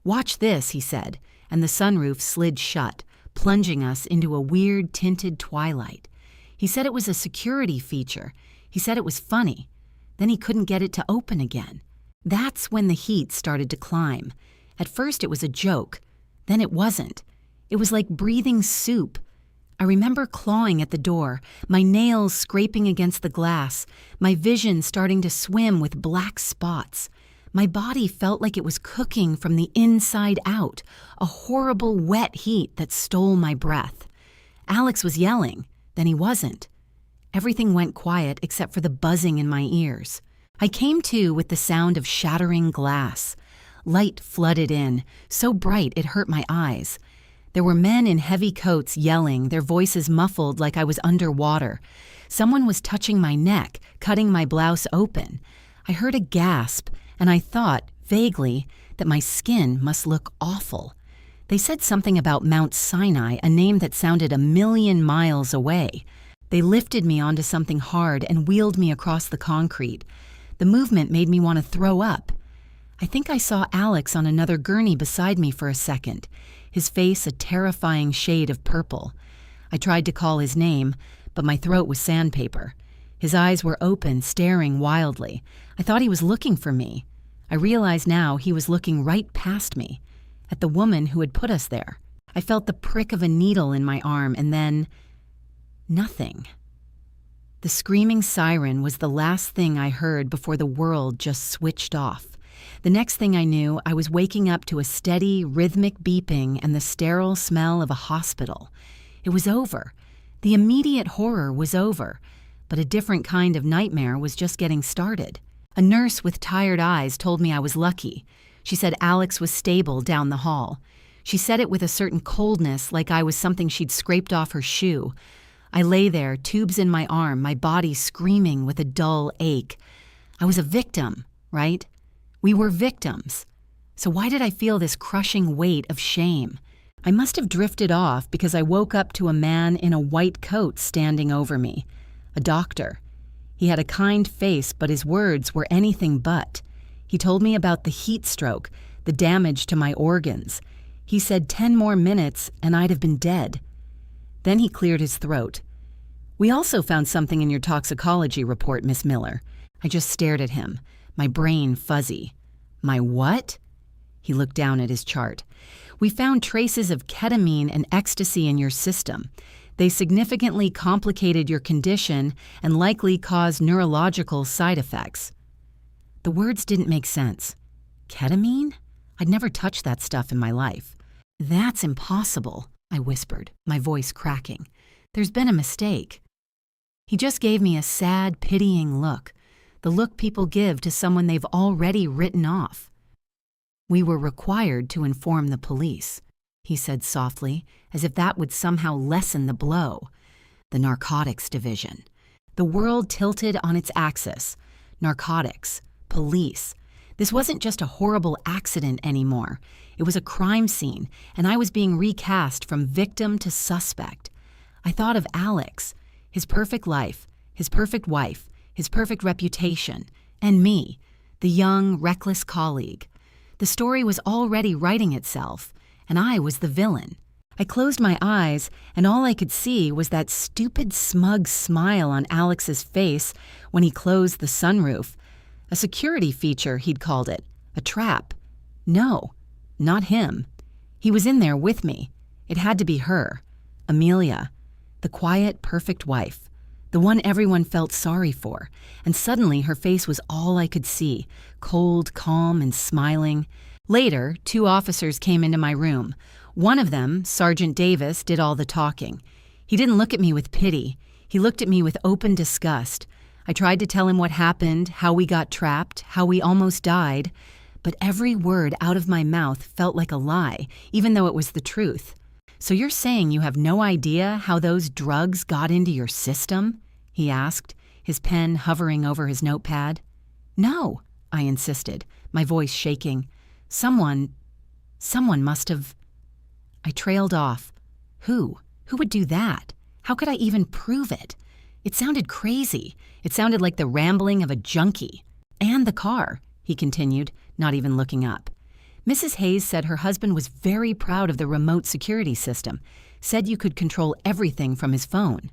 "Watch this," he said, and the sunroof slid shut, plunging us into a weird tinted twilight. He said it was a security feature. He said it was funny. Then he couldn't get it to open again. That's when the heat started to climb. At first it was a joke. Then it wasn't. It was like breathing soup. I remember clawing at the door, my nails scraping against the glass, my vision starting to swim with black spots. My body felt like it was cooking from the inside out, a horrible wet heat that stole my breath. Alex was yelling, then he wasn't. Everything went quiet except for the buzzing in my ears. I came to with the sound of shattering glass. Light flooded in, so bright it hurt my eyes. There were men in heavy coats yelling, their voices muffled like I was underwater. Someone was touching my neck, cutting my blouse open. I heard a gasp, and I thought, vaguely, that my skin must look awful. They said something about Mount Sinai, a name that sounded 1,000,000 miles away. They lifted me onto something hard and wheeled me across the concrete. The movement made me want to throw up. I think I saw Alex on another gurney beside me for a second, his face a terrifying shade of purple. I tried to call his name, but my throat was sandpaper. His eyes were open, staring wildly. I thought he was looking for me. I realized now he was looking right past me, at the woman who had put us there. I felt the prick of a needle in my arm, and then nothing. The screaming siren was the last thing I heard before the world just switched off. The next thing I knew, I was waking up to a steady, rhythmic beeping and the sterile smell of a hospital. It was over. The immediate horror was over, but a different kind of nightmare was just getting started. A nurse with tired eyes told me I was lucky. She said Alex was stable down the hall. She said it with a certain coldness, like I was something she'd scraped off her shoe. I lay there, tubes in my arm, my body screaming with a dull ache. I was a victim, right? We were victims. So why did I feel this crushing weight of shame? I must have drifted off because I woke up to a man in a white coat standing over me. A doctor. He had a kind face, but his words were anything but. He told me about the heat stroke, the damage to my organs. He said 10 more minutes and I'd have been dead. Then he cleared his throat. "We also found something in your toxicology report, Miss Miller." I just stared at him, my brain fuzzy. "My what?" He looked down at his chart. "We found traces of ketamine and ecstasy in your system. They significantly complicated your condition and likely caused neurological side effects." The words didn't make sense. Ketamine? I'd never touched that stuff in my life. "That's impossible," I whispered, my voice cracking. "There's been a mistake." He just gave me a sad, pitying look, the look people give to someone they've already written off. "We were required to inform the police," he said softly, as if that would somehow lessen the blow. The narcotics division. The world tilted on its axis. Narcotics. Police. This wasn't just a horrible accident anymore. It was a crime scene, and I was being recast from victim to suspect. I thought of Alex, his perfect life, his perfect wife, his perfect reputation, and me, the young, reckless colleague. The story was already writing itself, and I was the villain. I closed my eyes, and all I could see was that stupid, smug smile on Alex's face when he closed the sunroof. A security feature, he'd called it. A trap. No, not him. He was in there with me. It had to be her. Amelia. The quiet, perfect wife. The one everyone felt sorry for. And suddenly her face was all I could see. Cold, calm, and smiling. Later, 2 officers came into my room. One of them, Sergeant Davis, did all the talking. He didn't look at me with pity. He looked at me with open disgust. I tried to tell him what happened, how we got trapped, how we almost died, but every word out of my mouth felt like a lie, even though it was the truth. "So you're saying you have no idea how those drugs got into your system?" he asked, his pen hovering over his notepad. "No," I insisted, my voice shaking. Someone must have." I trailed off. Who? Who would do that? How could I even prove it? It sounded crazy. It sounded like the rambling of a junkie. "And the car," he continued, not even looking up. "Mrs. Hayes said her husband was very proud of the remote security system, said you could control everything from his phone."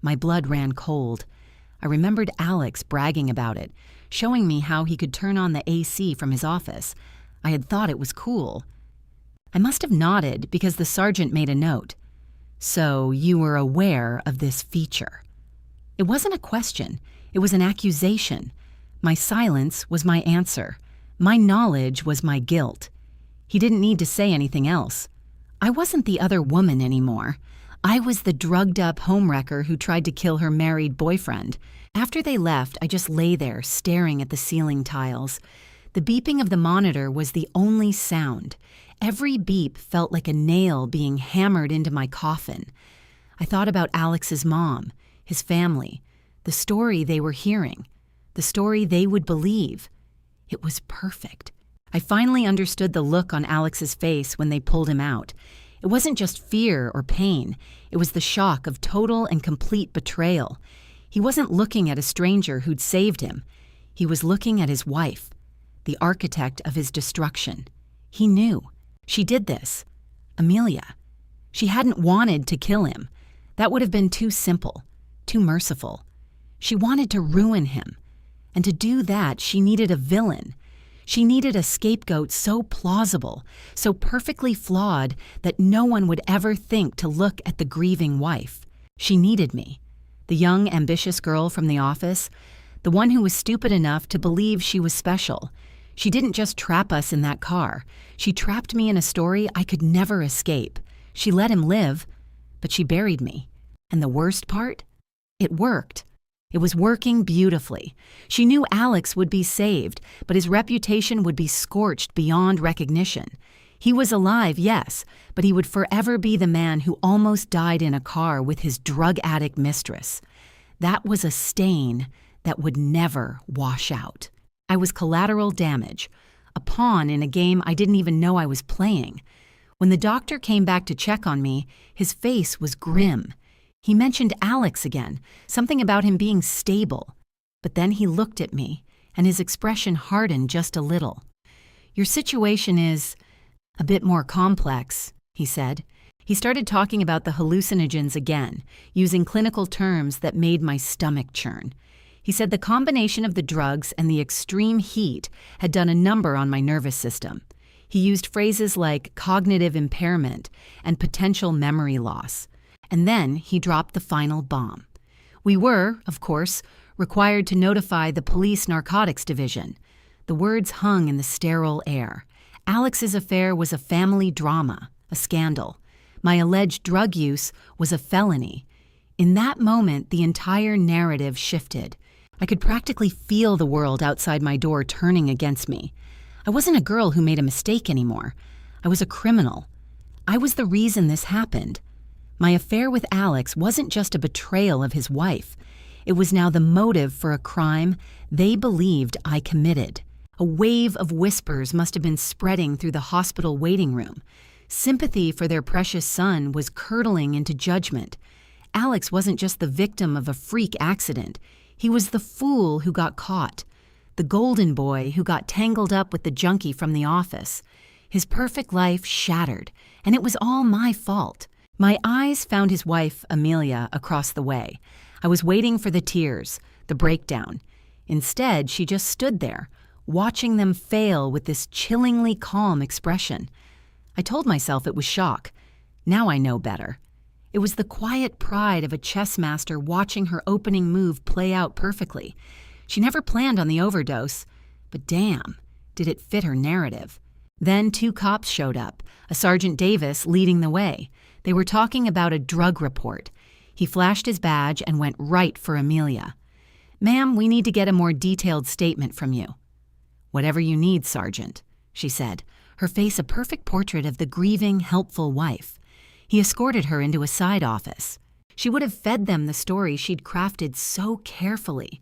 My blood ran cold. I remembered Alex bragging about it, showing me how he could turn on the AC from his office. I had thought it was cool. I must have nodded because the sergeant made a note. So you were aware of this feature. It wasn't a question. It was an accusation. My silence was my answer. My knowledge was my guilt. He didn't need to say anything else. I wasn't the other woman anymore. I was the drugged-up homewrecker who tried to kill her married boyfriend. After they left, I just lay there, staring at the ceiling tiles. The beeping of the monitor was the only sound. Every beep felt like a nail being hammered into my coffin. I thought about Alex's mom, his family, the story they were hearing, the story they would believe. It was perfect. I finally understood the look on Alex's face when they pulled him out. It wasn't just fear or pain. It was the shock of total and complete betrayal. He wasn't looking at a stranger who'd saved him. He was looking at his wife, the architect of his destruction. He knew. She did this. Amelia. She hadn't wanted to kill him. That would have been too simple, too merciful. She wanted to ruin him. And to do that, she needed a villain. She needed a scapegoat so plausible, so perfectly flawed that no one would ever think to look at the grieving wife. She needed me, the young, ambitious girl from the office, the one who was stupid enough to believe she was special. She didn't just trap us in that car. She trapped me in a story I could never escape. She let him live, but she buried me. And the worst part? It worked. It was working beautifully. She knew Alex would be saved, but his reputation would be scorched beyond recognition. He was alive, yes, but he would forever be the man who almost died in a car with his drug-addict mistress. That was a stain that would never wash out. I was collateral damage, a pawn in a game I didn't even know I was playing. When the doctor came back to check on me, his face was grim. He mentioned Alex again, something about him being stable. But then he looked at me, and his expression hardened just a little. "Your situation is a bit more complex," he said. He started talking about the hallucinogens again, using clinical terms that made my stomach churn. He said the combination of the drugs and the extreme heat had done a number on my nervous system. He used phrases like cognitive impairment and potential memory loss. And then he dropped the final bomb. We were, of course, required to notify the police narcotics division. The words hung in the sterile air. Alex's affair was a family drama, a scandal. My alleged drug use was a felony. In that moment, the entire narrative shifted. I could practically feel the world outside my door turning against me. I wasn't a girl who made a mistake anymore. I was a criminal. I was the reason this happened. My affair with Alex wasn't just a betrayal of his wife. It was now the motive for a crime they believed I committed. A wave of whispers must have been spreading through the hospital waiting room. Sympathy for their precious son was curdling into judgment. Alex wasn't just the victim of a freak accident. He was the fool who got caught, the golden boy who got tangled up with the junkie from the office. His perfect life shattered, and it was all my fault. My eyes found his wife, Amelia, across the way. I was waiting for the tears, the breakdown. Instead, she just stood there, watching them fail with this chillingly calm expression. I told myself it was shock. Now I know better. It was the quiet pride of a chess master watching her opening move play out perfectly. She never planned on the overdose, but damn, did it fit her narrative. Then 2 cops showed up, a Sergeant Davis leading the way. They were talking about a drug report. He flashed his badge and went right for Amelia. "Ma'am, we need to get a more detailed statement from you." "Whatever you need, Sergeant," she said, her face a perfect portrait of the grieving, helpful wife. He escorted her into a side office. She would have fed them the story she'd crafted so carefully.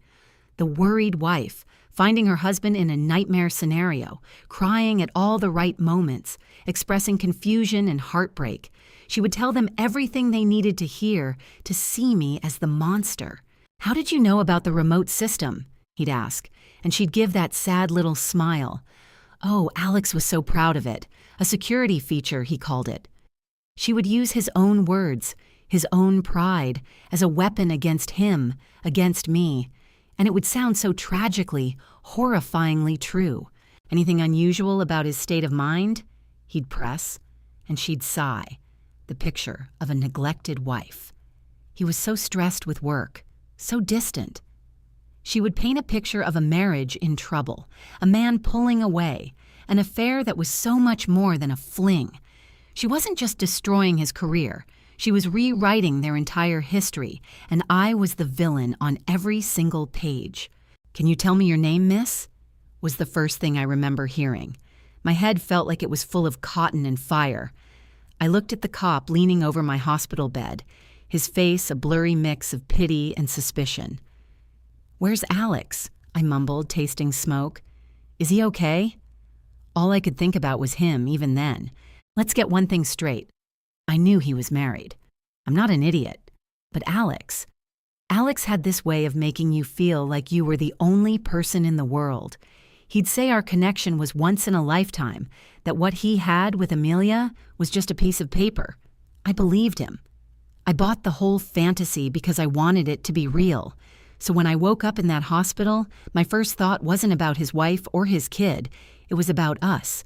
The worried wife, finding her husband in a nightmare scenario, crying at all the right moments, expressing confusion and heartbreak. She would tell them everything they needed to hear to see me as the monster. "How did you know about the remote system?" he'd ask, and she'd give that sad little smile. Oh, Alex was so proud of it. A security feature, he called it. She would use his own words, his own pride, as a weapon against him, against me. And it would sound so tragically, horrifyingly true. Anything unusual about his state of mind? He'd press, and she'd sigh. the picture of a neglected wife. He was so stressed with work, so distant. She would paint a picture of a marriage in trouble, a man pulling away, an affair that was so much more than a fling. She wasn't just destroying his career, she was rewriting their entire history, and I was the villain on every single page. "Can you tell me your name, miss?" was the first thing I remember hearing. My head felt like it was full of cotton and fire. I looked at the cop leaning over my hospital bed, his face a blurry mix of pity and suspicion. "Where's Alex?" I mumbled, tasting smoke. "Is he okay?" All I could think about was him, even then. Let's get one thing straight. I knew he was married. I'm not an idiot. But Alex had this way of making you feel like you were the only person in the world. He'd say our connection was once in a lifetime, that what he had with Amelia was just a piece of paper. I believed him. I bought the whole fantasy because I wanted it to be real. So when I woke up in that hospital, my first thought wasn't about his wife or his kid. It was about us.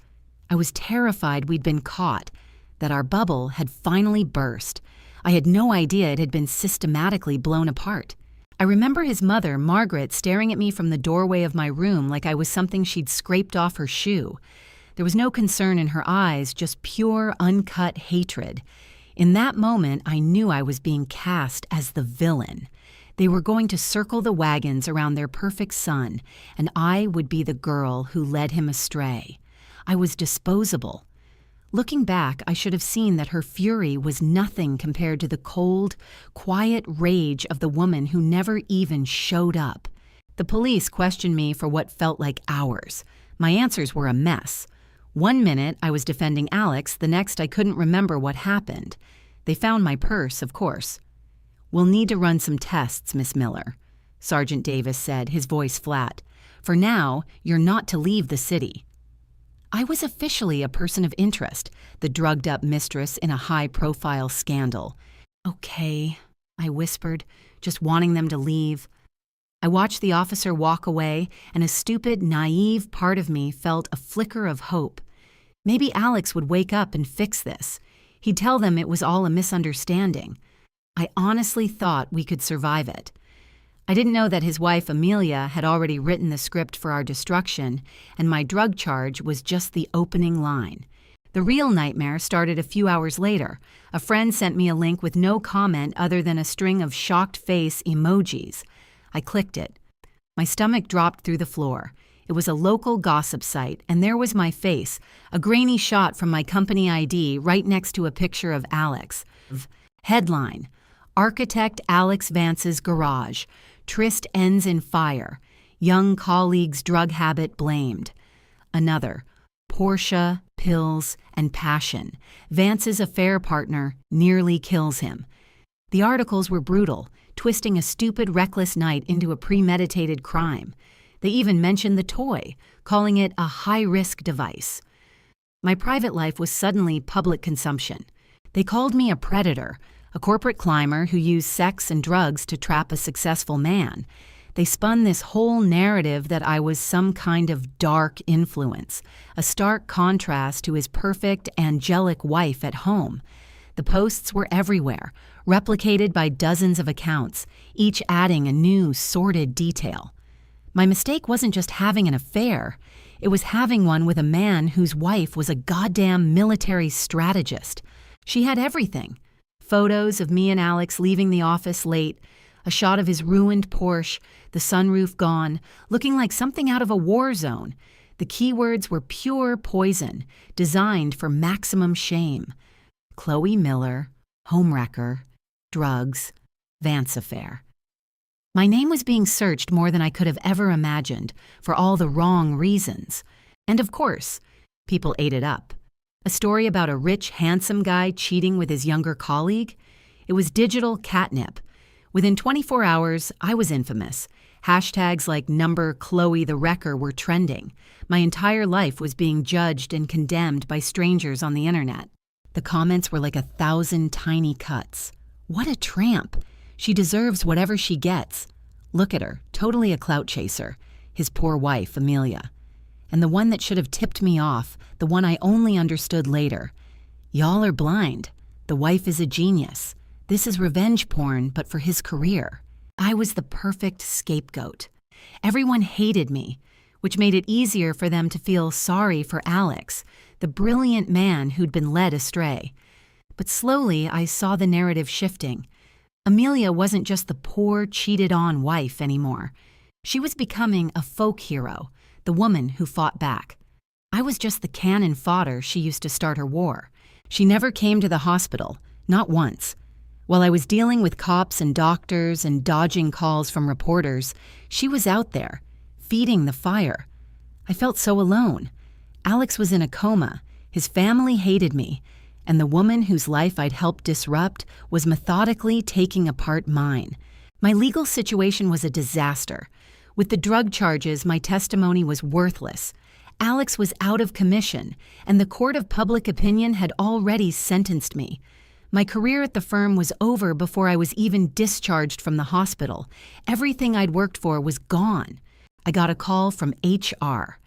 I was terrified we'd been caught, that our bubble had finally burst. I had no idea it had been systematically blown apart. I remember his mother, Margaret, staring at me from the doorway of my room like I was something she'd scraped off her shoe. There was no concern in her eyes, just pure, uncut hatred. In that moment, I knew I was being cast as the villain. They were going to circle the wagons around their perfect son, and I would be the girl who led him astray. I was disposable. Looking back, I should have seen that her fury was nothing compared to the cold, quiet rage of the woman who never even showed up. The police questioned me for what felt like hours. My answers were a mess. One minute I was defending Alex, the next I couldn't remember what happened. They found my purse, of course. "We'll need to run some tests, Miss Miller," Sergeant Davis said, his voice flat. "For now, you're not to leave the city." I was officially a person of interest, the drugged-up mistress in a high-profile scandal. "Okay," I whispered, just wanting them to leave. I watched the officer walk away, and a stupid, naive part of me felt a flicker of hope. Maybe Alex would wake up and fix this. He'd tell them it was all a misunderstanding. I honestly thought we could survive it. I didn't know that his wife, Amelia, had already written the script for our destruction, and my drug charge was just the opening line. The real nightmare started a few hours later. A friend sent me a link with no comment other than a string of shocked face emojis. I clicked it. My stomach dropped through the floor. It was a local gossip site, and there was my face, a grainy shot from my company ID right next to a picture of Alex. Headline: Architect Alex Vance's garage. Tryst ends in fire. Young colleague's drug habit blamed. Another: Porsche, pills, and passion. Vance's affair partner nearly kills him. The articles were brutal, twisting a stupid, reckless night into a premeditated crime. They even mentioned the toy, calling it a high-risk device. My private life was suddenly public consumption. They called me a predator, a corporate climber who used sex and drugs to trap a successful man. They spun this whole narrative that I was some kind of dark influence, a stark contrast to his perfect, angelic wife at home. The posts were everywhere, replicated by dozens of accounts, each adding a new, sordid detail. My mistake wasn't just having an affair. It was having one with a man whose wife was a goddamn military strategist. She had everything. Photos of me and Alex leaving the office late, a shot of his ruined Porsche, the sunroof gone, looking like something out of a war zone. The keywords were pure poison, designed for maximum shame. Chloe Miller, homewrecker, drugs, Vance affair. My name was being searched more than I could have ever imagined, for all the wrong reasons. And of course, people ate it up. A story about a rich, handsome guy cheating with his younger colleague? It was digital catnip. Within 24 hours, I was infamous. Hashtags like #Chloe the Wrecker were trending. My entire life was being judged and condemned by strangers on the internet. The comments were like 1,000 tiny cuts. What a tramp! She deserves whatever she gets. Look at her, totally a clout chaser. His poor wife, Amelia. And the one that should have tipped me off, the one I only understood later. Y'all are blind. The wife is a genius. This is revenge porn, but for his career. I was the perfect scapegoat. Everyone hated me, which made it easier for them to feel sorry for Alex, the brilliant man who'd been led astray. But slowly I saw the narrative shifting. Amelia wasn't just the poor, cheated-on wife anymore. She was becoming a folk hero, the woman who fought back. I was just the cannon fodder she used to start her war. She never came to the hospital, not once. While I was dealing with cops and doctors and dodging calls from reporters, she was out there, feeding the fire. I felt so alone. Alex was in a coma, his family hated me, and the woman whose life I'd helped disrupt was methodically taking apart mine. My legal situation was a disaster. With the drug charges, my testimony was worthless. Alex was out of commission, and the court of public opinion had already sentenced me. My career at the firm was over before I was even discharged from the hospital. Everything I'd worked for was gone. I got a call from HR.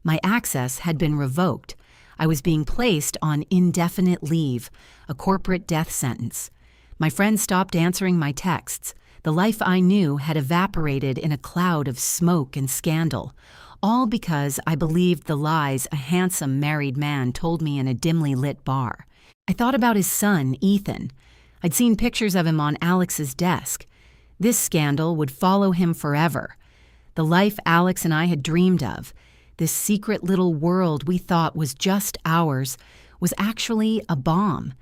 My access had been revoked. I was being placed on indefinite leave, a corporate death sentence. My friends stopped answering my texts. The life I knew had evaporated in a cloud of smoke and scandal, all because I believed the lies a handsome married man told me in a dimly lit bar. I thought about his son, Ethan. I'd seen pictures of him on Alex's desk. This scandal would follow him forever. The life Alex and I had dreamed of, this secret little world we thought was just ours, was actually a bomb.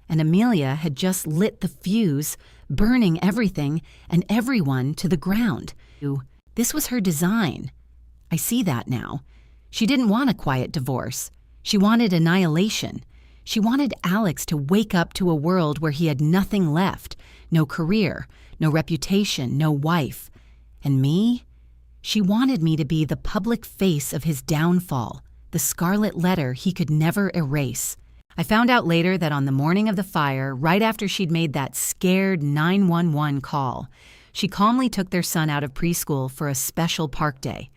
And Amelia had just lit the fuse, burning everything and everyone to the ground. This was her design. I see that now. She didn't want a quiet divorce. She wanted annihilation. She wanted Alex to wake up to a world where he had nothing left, no career, no reputation, no wife. And me? She wanted me to be the public face of his downfall, the scarlet letter he could never erase. I found out later that on the morning of the fire, right after she'd made that scared 911 call, she calmly took their son out of preschool for a special park day.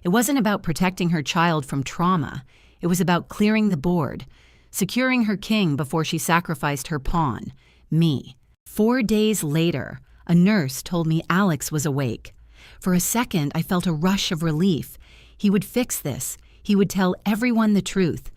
It wasn't about protecting her child from trauma. It was about clearing the board, securing her king before she sacrificed her pawn, me. 4 days later, a nurse told me Alex was awake. For a second, I felt a rush of relief. He would fix this. He would tell everyone the truth.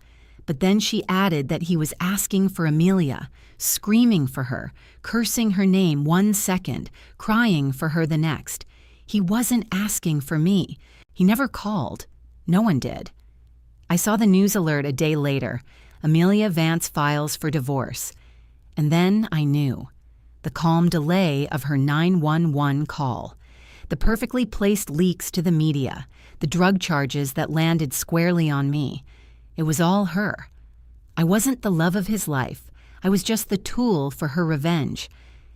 But then she added that he was asking for Amelia, screaming for her, cursing her name 1 second, crying for her the next. He wasn't asking for me. He never called. No one did. I saw the news alert a day later. Amelia Vance files for divorce. And then I knew. The calm delay of her 911 call. The perfectly placed leaks to the media. The drug charges that landed squarely on me. It was all her. I wasn't the love of his life. I was just the tool for her revenge.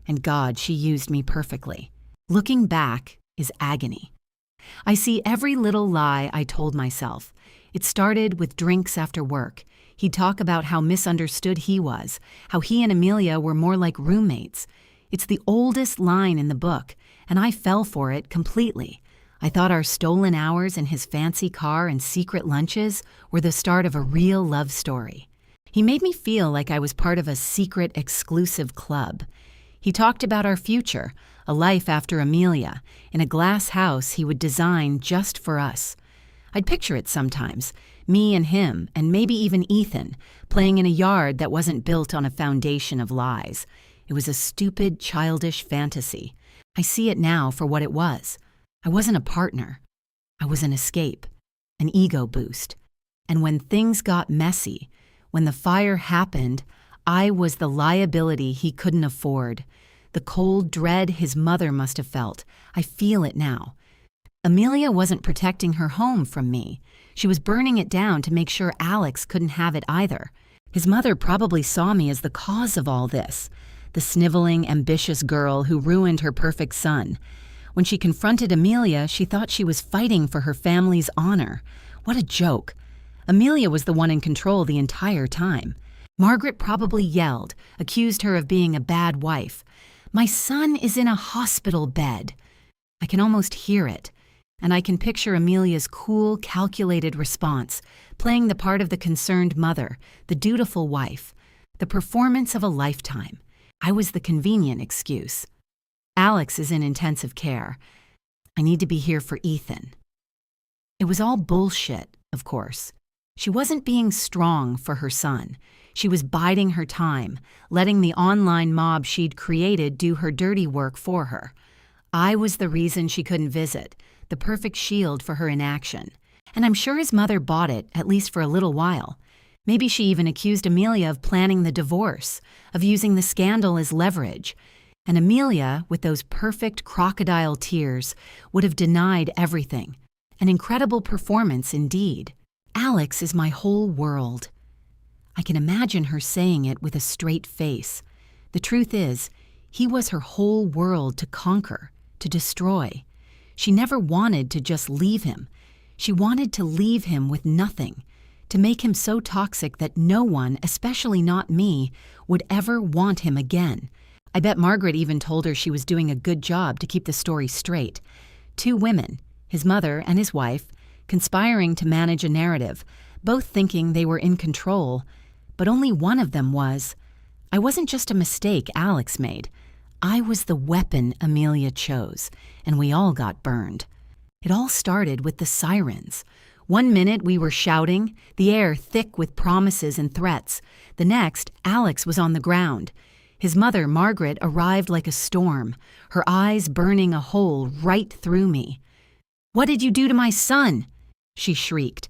And God, she used me perfectly. Looking back is agony. I see every little lie I told myself. It started with drinks after work. He'd talk about how misunderstood he was, how he and Amelia were more like roommates. It's the oldest line in the book, and I fell for it completely. I thought our stolen hours in his fancy car and secret lunches were the start of a real love story. He made me feel like I was part of a secret, exclusive club. He talked about our future, a life after Amelia, in a glass house he would design just for us. I'd picture it sometimes, me and him, and maybe even Ethan, playing in a yard that wasn't built on a foundation of lies. It was a stupid, childish fantasy. I see it now for what it was. I wasn't a partner. I was an escape, an ego boost. And when things got messy, when the fire happened, I was the liability he couldn't afford. The cold dread his mother must have felt. I feel it now. Amelia wasn't protecting her home from me. She was burning it down to make sure Alex couldn't have it either. His mother probably saw me as the cause of all this, the sniveling, ambitious girl who ruined her perfect son. When she confronted Amelia, she thought she was fighting for her family's honor. What a joke. Amelia was the one in control the entire time. Margaret probably yelled, accused her of being a bad wife. My son is in a hospital bed. I can almost hear it, and I can picture Amelia's cool, calculated response, playing the part of the concerned mother, the dutiful wife. The performance of a lifetime. I was the convenient excuse. Alex is in intensive care. I need to be here for Ethan. It was all bullshit, of course. She wasn't being strong for her son. She was biding her time, letting the online mob she'd created do her dirty work for her. I was the reason she couldn't visit, the perfect shield for her inaction. And I'm sure his mother bought it, at least for a little while. Maybe she even accused Amelia of planning the divorce, of using the scandal as leverage. And Amelia, with those perfect crocodile tears, would have denied everything. An incredible performance indeed. Alex is my whole world. I can imagine her saying it with a straight face. The truth is, he was her whole world to conquer, to destroy. She never wanted to just leave him. She wanted to leave him with nothing, to make him so toxic that no one, especially not me, would ever want him again. I bet Margaret even told her she was doing a good job to keep the story straight. 2 women, his mother and his wife, conspiring to manage a narrative, both thinking they were in control, but only one of them was. I wasn't just a mistake Alex made. I was the weapon Amelia chose, and we all got burned. It all started with the sirens. One minute we were shouting, the air thick with promises and threats. The next, Alex was on the ground. His mother, Margaret, arrived like a storm, her eyes burning a hole right through me. "What did you do to my son?" she shrieked.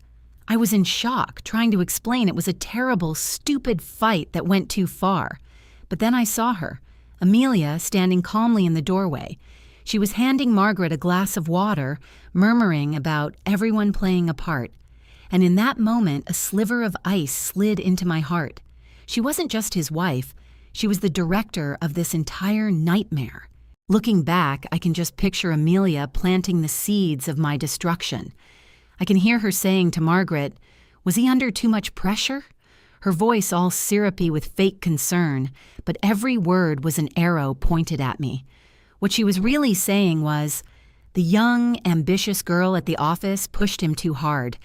I was in shock, trying to explain it was a terrible, stupid fight that went too far. But then I saw her, Amelia, standing calmly in the doorway. She was handing Margaret a glass of water, murmuring about everyone playing a part. And in that moment, a sliver of ice slid into my heart. She wasn't just his wife. She was the director of this entire nightmare. Looking back, I can just picture Amelia planting the seeds of my destruction. I can hear her saying to Margaret, "Was he under too much pressure?" Her voice all syrupy with fake concern, but every word was an arrow pointed at me. What she was really saying was, the young, ambitious girl at the office pushed him too hard.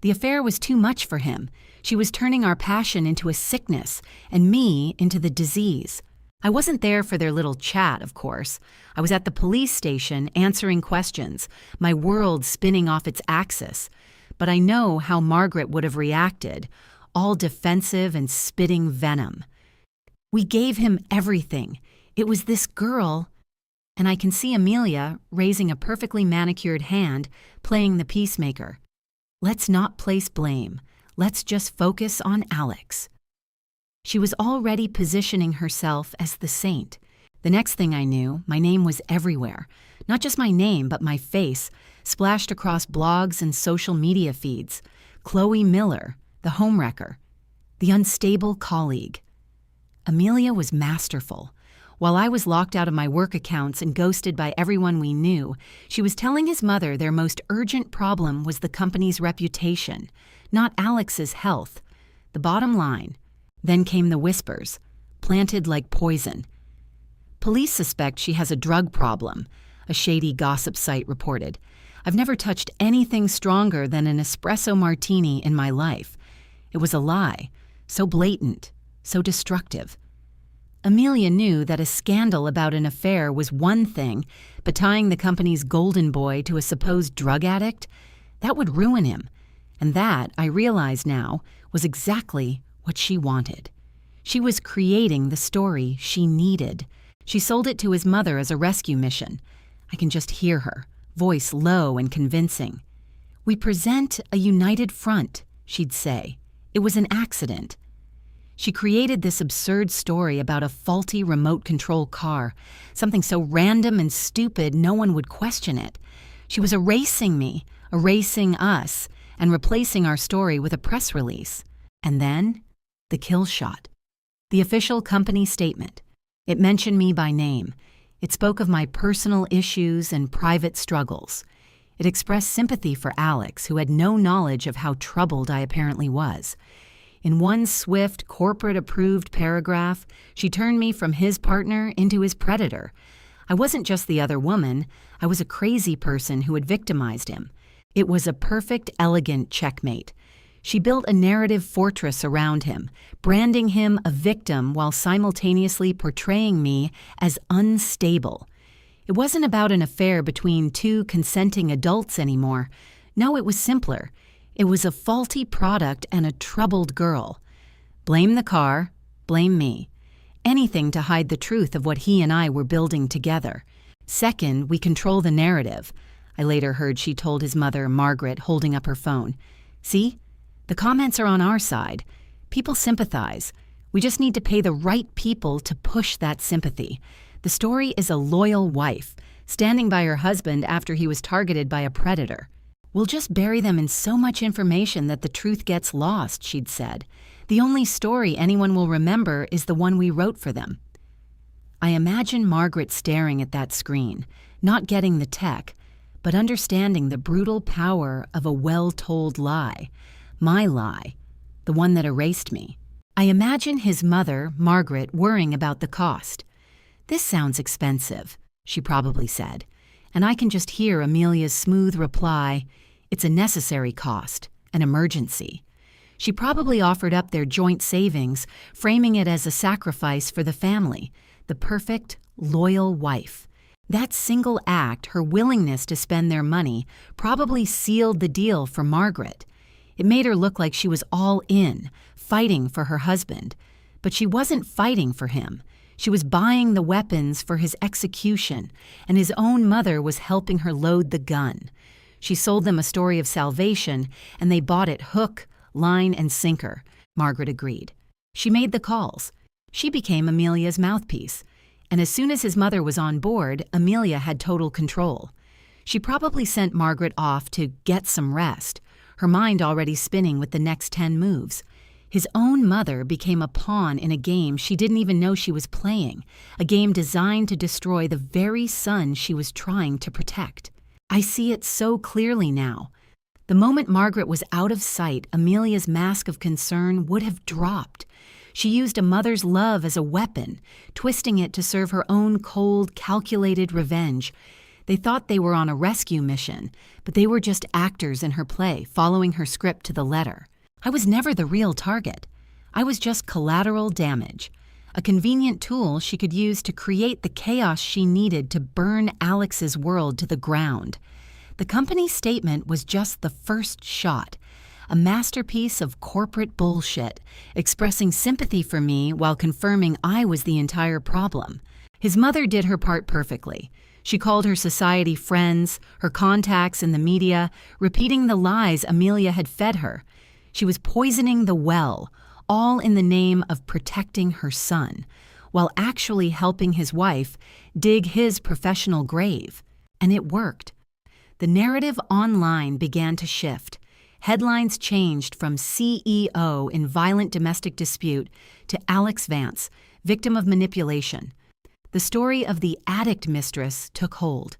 The affair was too much for him. She was turning our passion into a sickness, and me into the disease. I wasn't there for their little chat, of course. I was at the police station answering questions, my world spinning off its axis. But I know how Margaret would have reacted, all defensive and spitting venom. We gave him everything. It was this girl, and I can see Amelia, raising a perfectly manicured hand, playing the peacemaker. Let's not place blame. Let's just focus on Alex. She was already positioning herself as the saint. The next thing I knew, my name was everywhere. Not just my name, but my face, splashed across blogs and social media feeds. Chloe Miller, the homewrecker, the unstable colleague. Amelia was masterful. While I was locked out of my work accounts and ghosted by everyone we knew, she was telling his mother their most urgent problem was the company's reputation, not Alex's health. The bottom line. Then came the whispers, planted like poison. Police suspect she has a drug problem, a shady gossip site reported. I've never touched anything stronger than an espresso martini in my life. It was a lie, so blatant, so destructive. Amelia knew that a scandal about an affair was one thing, but tying the company's golden boy to a supposed drug addict, that would ruin him. And that, I realize now, was exactly what she wanted. She was creating the story she needed. She sold it to his mother as a rescue mission. I can just hear her, voice low and convincing. "We present a united front," she'd say. It was an accident. She created this absurd story about a faulty remote control car, something so random and stupid no one would question it. She was erasing me, erasing us, and replacing our story with a press release. And then, the kill shot. The official company statement. It mentioned me by name. It spoke of my personal issues and private struggles. It expressed sympathy for Alex, who had no knowledge of how troubled I apparently was. In one swift, corporate-approved paragraph, she turned me from his partner into his predator. I wasn't just the other woman. I was a crazy person who had victimized him. It was a perfect, elegant checkmate. She built a narrative fortress around him, branding him a victim while simultaneously portraying me as unstable. It wasn't about an affair between two consenting adults anymore. No, it was simpler. It was a faulty product and a troubled girl. Blame the car, blame me. Anything to hide the truth of what he and I were building together. Second, we control the narrative. I later heard she told his mother, Margaret, holding up her phone. See? The comments are on our side. People sympathize. We just need to pay the right people to push that sympathy. The story is a loyal wife, standing by her husband after he was targeted by a predator. We'll just bury them in so much information that the truth gets lost, she'd said. The only story anyone will remember is the one we wrote for them. I imagine Margaret staring at that screen, not getting the tech, but understanding the brutal power of a well-told lie. My lie, the one that erased me. I imagine his mother, Margaret, worrying about the cost. "This sounds expensive," she probably said, and I can just hear Amelia's smooth reply, "It's a necessary cost, an emergency." She probably offered up their joint savings, framing it as a sacrifice for the family, the perfect, loyal wife. That single act, her willingness to spend their money, probably sealed the deal for Margaret. It made her look like she was all in, fighting for her husband. But she wasn't fighting for him. She was buying the weapons for his execution, and his own mother was helping her load the gun. She sold them a story of salvation, and they bought it hook, line, and sinker, Margaret agreed. She made the calls. She became Amelia's mouthpiece. And as soon as his mother was on board, Amelia had total control. She probably sent Margaret off to get some rest, her mind already spinning with the next 10 moves. His own mother became a pawn in a game she didn't even know she was playing, a game designed to destroy the very son she was trying to protect. I see it so clearly now. The moment Margaret was out of sight, Amelia's mask of concern would have dropped. She used a mother's love as a weapon, twisting it to serve her own cold, calculated revenge. They thought they were on a rescue mission, but they were just actors in her play, following her script to the letter. I was never the real target. I was just collateral damage, a convenient tool she could use to create the chaos she needed to burn Alex's world to the ground. The company's statement was just the first shot, a masterpiece of corporate bullshit, expressing sympathy for me while confirming I was the entire problem. His mother did her part perfectly. She called her society friends, her contacts in the media, repeating the lies Amelia had fed her. She was poisoning the well, all in the name of protecting her son, while actually helping his wife dig his professional grave. And it worked. The narrative online began to shift. Headlines changed from CEO in violent domestic dispute to Alex Vance, victim of manipulation. The story of the addict mistress took hold.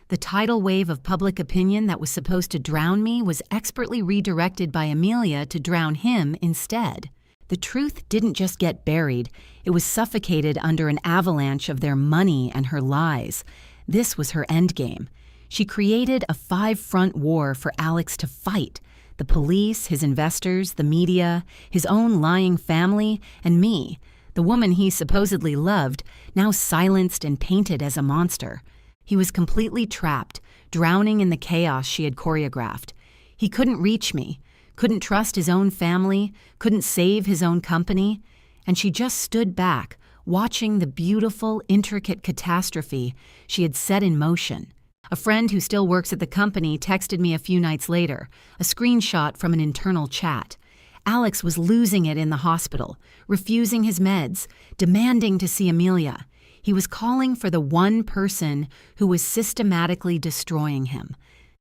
The tidal wave of public opinion that was supposed to drown me was expertly redirected by Amelia to drown him instead. The truth didn't just get buried, it was suffocated under an avalanche of their money and her lies. This was her endgame. She created a 5-front war for Alex to fight. The police, his investors, the media, his own lying family, and me, the woman he supposedly loved, now silenced and painted as a monster. He was completely trapped, drowning in the chaos she had choreographed. He couldn't reach me, couldn't trust his own family, couldn't save his own company, and she just stood back, watching the beautiful, intricate catastrophe she had set in motion. A friend who still works at the company texted me a few nights later, a screenshot from an internal chat. Alex was losing it in the hospital, refusing his meds, demanding to see Amelia. He was calling for the one person who was systematically destroying him.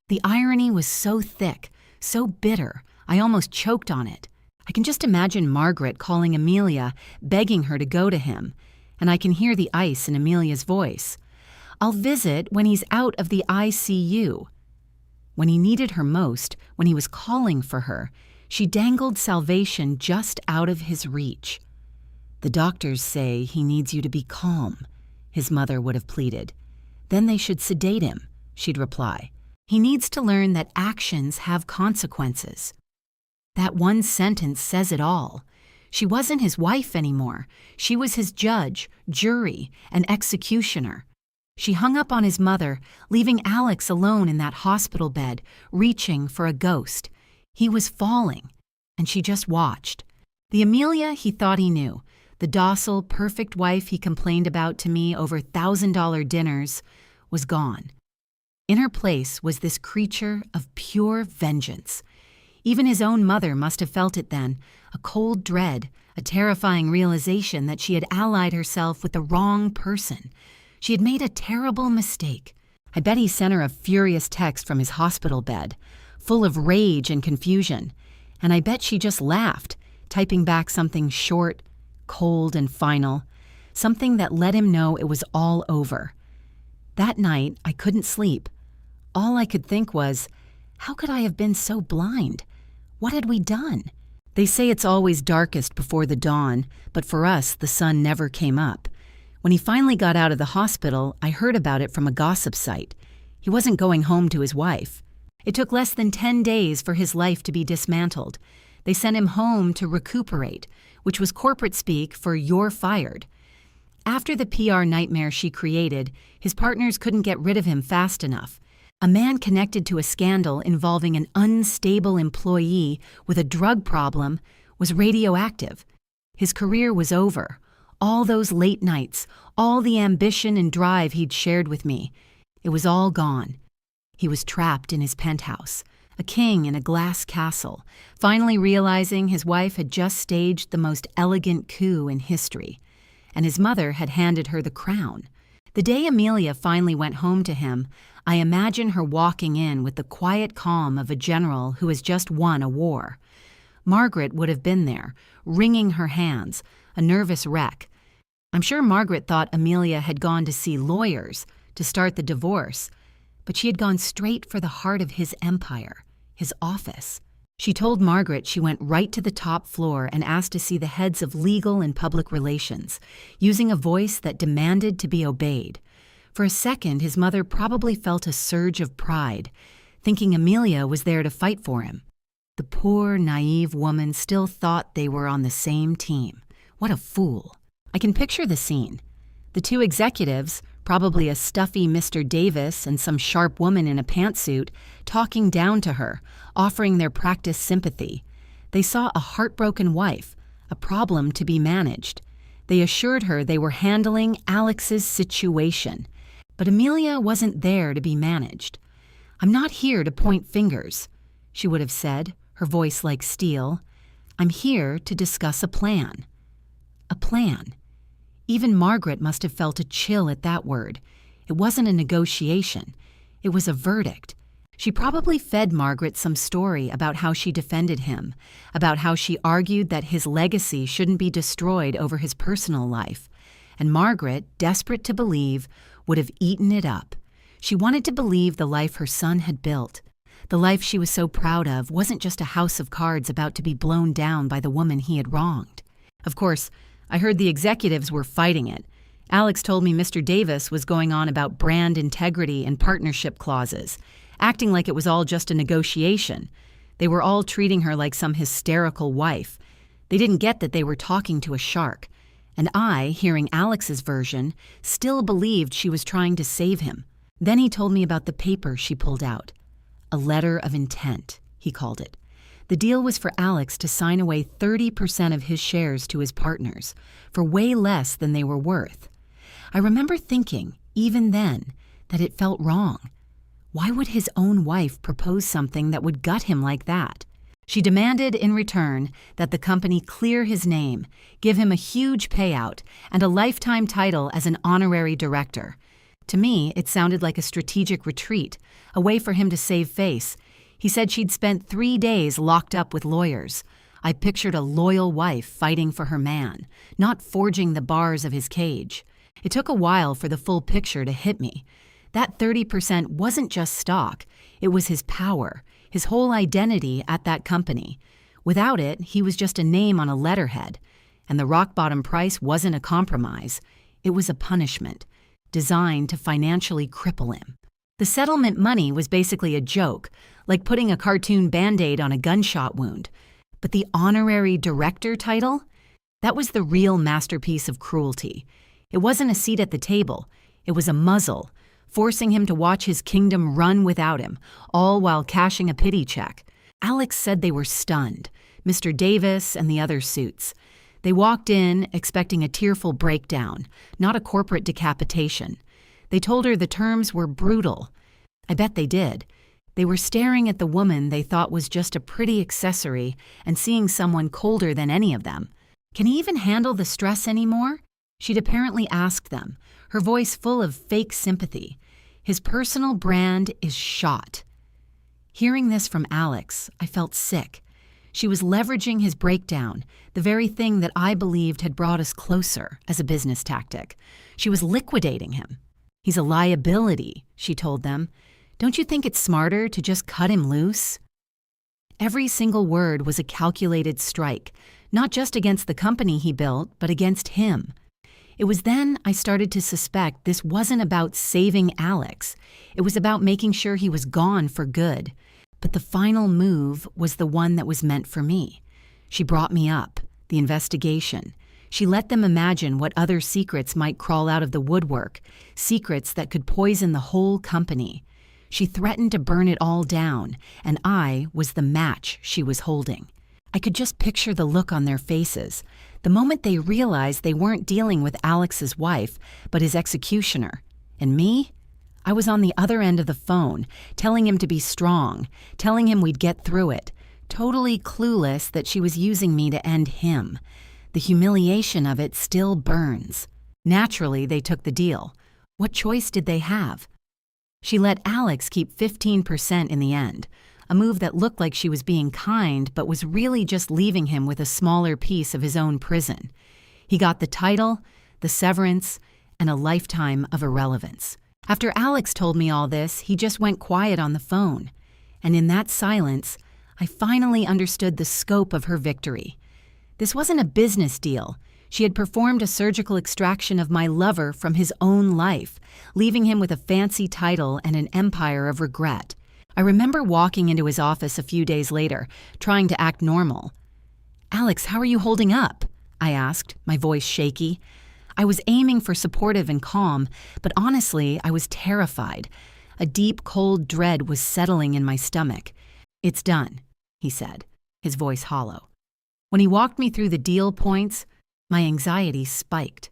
The irony was so thick, so bitter, I almost choked on it. I can just imagine Margaret calling Amelia, begging her to go to him, and I can hear the ice in Amelia's voice. "I'll visit when he's out of the ICU." When he needed her most, when he was calling for her, she dangled salvation just out of his reach. "The doctors say he needs you to be calm," his mother would have pleaded. "Then they should sedate him," she'd reply. "He needs to learn that actions have consequences." That one sentence says it all. She wasn't his wife anymore. She was his judge, jury, and executioner. She hung up on his mother, leaving Alex alone in that hospital bed, reaching for a ghost. He was falling, and she just watched. The Amelia he thought he knew, the docile, perfect wife he complained about to me over $1,000 dinners, was gone. In her place was this creature of pure vengeance. Even his own mother must have felt it then, a cold dread, a terrifying realization that she had allied herself with the wrong person. She had made a terrible mistake. I bet he sent her a furious text from his hospital bed, full of rage and confusion, and I bet she just laughed, typing back something short, cold, and final, something that let him know it was all over. That night, I couldn't sleep. All I could think was, how could I have been so blind? What had we done? They say it's always darkest before the dawn, but for us, the sun never came up. When he finally got out of the hospital, I heard about it from a gossip site. He wasn't going home to his wife. It took less than 10 days for his life to be dismantled. They sent him home to recuperate, which was corporate speak for "you're fired." After the PR nightmare she created, his partners couldn't get rid of him fast enough. A man connected to a scandal involving an unstable employee with a drug problem was radioactive. His career was over. All those late nights, all the ambition and drive he'd shared with me, it was all gone. He was trapped in his penthouse, a king in a glass castle, finally realizing his wife had just staged the most elegant coup in history, and his mother had handed her the crown. The day Amelia finally went home to him, I imagine her walking in with the quiet calm of a general who has just won a war. Margaret would have been there, wringing her hands, a nervous wreck. I'm sure Margaret thought Amelia had gone to see lawyers to start the divorce, but she had gone straight for the heart of his empire, his office. She told Margaret she went right to the top floor and asked to see the heads of legal and public relations, using a voice that demanded to be obeyed. For a second, his mother probably felt a surge of pride, thinking Amelia was there to fight for him. The poor, naive woman still thought they were on the same team. What a fool. I can picture the scene. The two executives, probably a stuffy Mr. Davis and some sharp woman in a pantsuit, talking down to her, offering their practiced sympathy. They saw a heartbroken wife, a problem to be managed. They assured her they were handling Alex's situation. But Amelia wasn't there to be managed. "I'm not here to point fingers," she would have said, her voice like steel. "I'm here to discuss a plan." A plan. Even Margaret must have felt a chill at that word. It wasn't a negotiation. It was a verdict. She probably fed Margaret some story about how she defended him, about how she argued that his legacy shouldn't be destroyed over his personal life. And Margaret, desperate to believe, would have eaten it up. She wanted to believe the life her son had built. The life she was so proud of wasn't just a house of cards about to be blown down by the woman he had wronged. Of course, I heard the executives were fighting it. Alex told me Mr. Davis was going on about brand integrity and partnership clauses, acting like it was all just a negotiation. They were all treating her like some hysterical wife. They didn't get that they were talking to a shark. And I, hearing Alex's version, still believed she was trying to save him. Then he told me about the paper she pulled out. A letter of intent, he called it. The deal was for Alex to sign away 30% of his shares to his partners, for way less than they were worth. I remember thinking, even then, that it felt wrong. Why would his own wife propose something that would gut him like that? She demanded in return that the company clear his name, give him a huge payout, and a lifetime title as an honorary director. To me, it sounded like a strategic retreat, a way for him to save face. He said she'd spent 3 days locked up with lawyers. I pictured a loyal wife fighting for her man, not forging the bars of his cage. It took a while for the full picture to hit me. That 30% wasn't just stock, it was his power, his whole identity at that company. Without it, he was just a name on a letterhead. And the rock-bottom price wasn't a compromise. It was a punishment, designed to financially cripple him. The settlement money was basically a joke, like putting a cartoon Band-Aid on a gunshot wound. But the honorary director title? That was the real masterpiece of cruelty. It wasn't a seat at the table. It was a muzzle, forcing him to watch his kingdom run without him, all while cashing a pity check. Alex said they were stunned, Mr. Davis and the other suits. They walked in expecting a tearful breakdown, not a corporate decapitation. They told her the terms were brutal. I bet they did. They were staring at the woman they thought was just a pretty accessory and seeing someone colder than any of them. Can he even handle the stress anymore? She'd apparently asked them, her voice full of fake sympathy. His personal brand is shot. Hearing this from Alex, I felt sick. She was leveraging his breakdown, the very thing that I believed had brought us closer, as a business tactic. She was liquidating him. He's a liability, she told them. Don't you think it's smarter to just cut him loose? Every single word was a calculated strike, not just against the company he built, but against him. It was then I started to suspect this wasn't about saving Alex. It was about making sure he was gone for good. But the final move was the one that was meant for me. She brought me up, the investigation. She let them imagine what other secrets might crawl out of the woodwork, secrets that could poison the whole company. She threatened to burn it all down, and I was the match she was holding. I could just picture the look on their faces, the moment they realized they weren't dealing with Alex's wife, but his executioner. And me? I was on the other end of the phone, telling him to be strong, telling him we'd get through it, totally clueless that she was using me to end him. The humiliation of it still burns. Naturally, they took the deal. What choice did they have? She let Alex keep 15% in the end, a move that looked like she was being kind but was really just leaving him with a smaller piece of his own prison. He got the title, the severance, and a lifetime of irrelevance. After Alex told me all this, he just went quiet on the phone. And in that silence, I finally understood the scope of her victory. This wasn't a business deal. She had performed a surgical extraction of my lover from his own life, leaving him with a fancy title and an empire of regret. I remember walking into his office a few days later, trying to act normal. "Alex, how are you holding up?" I asked, my voice shaky. I was aiming for supportive and calm, but honestly, I was terrified. A deep, cold dread was settling in my stomach. "It's done," he said, his voice hollow. When he walked me through the deal points, my anxiety spiked.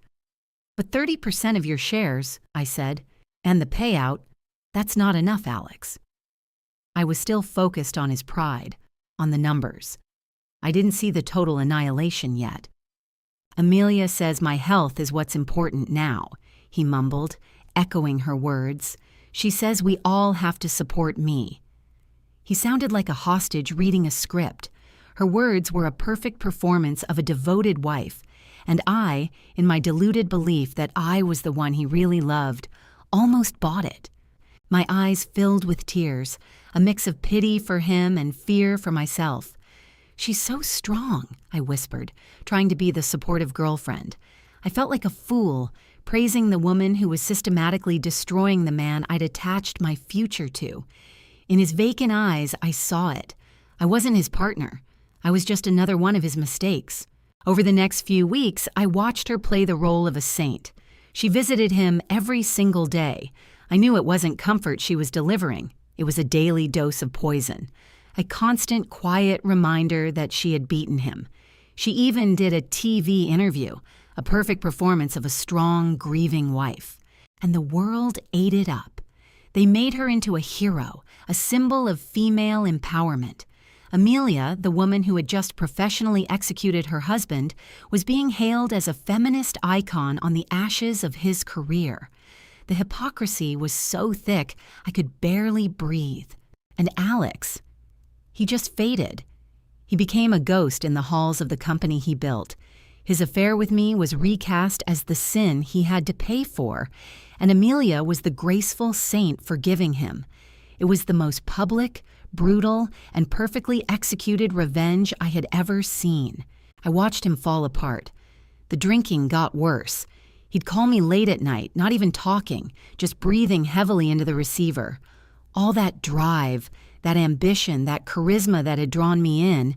"But 30% of your shares," I said, "and the payout, that's not enough, Alex." I was still focused on his pride, on the numbers. I didn't see the total annihilation yet. "Amelia says my health is what's important now," he mumbled, echoing her words. "She says we all have to support me." He sounded like a hostage reading a script. Her words were a perfect performance of a devoted wife, and I, in my deluded belief that I was the one he really loved, almost bought it. My eyes filled with tears, a mix of pity for him and fear for myself. "She's so strong," I whispered, trying to be the supportive girlfriend. I felt like a fool, praising the woman who was systematically destroying the man I'd attached my future to. In his vacant eyes, I saw it. I wasn't his partner. I was just another one of his mistakes. Over the next few weeks, I watched her play the role of a saint. She visited him every single day. I knew it wasn't comfort she was delivering. It was a daily dose of poison. A constant, quiet reminder that she had beaten him. She even did a TV interview, a perfect performance of a strong, grieving wife. And the world ate it up. They made her into a hero, a symbol of female empowerment. Amelia, the woman who had just professionally executed her husband, was being hailed as a feminist icon on the ashes of his career. The hypocrisy was so thick I could barely breathe. And Alex, he just faded. He became a ghost in the halls of the company he built. His affair with me was recast as the sin he had to pay for, and Amelia was the graceful saint forgiving him. It was the most public, brutal, and perfectly executed revenge I had ever seen. I watched him fall apart. The drinking got worse. He'd call me late at night, not even talking, just breathing heavily into the receiver. All that drive, that ambition, that charisma that had drawn me in,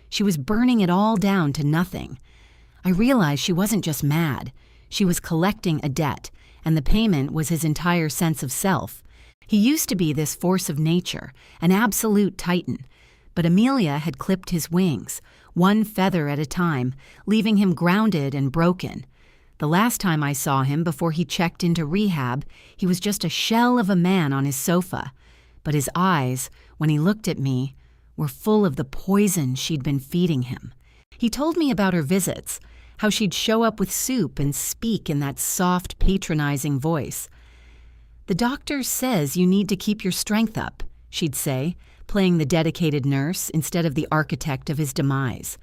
She was burning it all down to nothing. I realized she wasn't just mad. She was collecting a debt, and the payment was his entire sense of self. He used to be this force of nature, an absolute titan, but Amelia had clipped his wings, one feather at a time, leaving him grounded and broken. The last time I saw him before he checked into rehab, he was just a shell of a man on his sofa. But his eyes, when he looked at me, were full of the poison she'd been feeding him. He told me about her visits, how she'd show up with soup and speak in that soft, patronizing voice. "The doctor says you need to keep your strength up," she'd say, playing the dedicated nurse instead of the architect of his demise.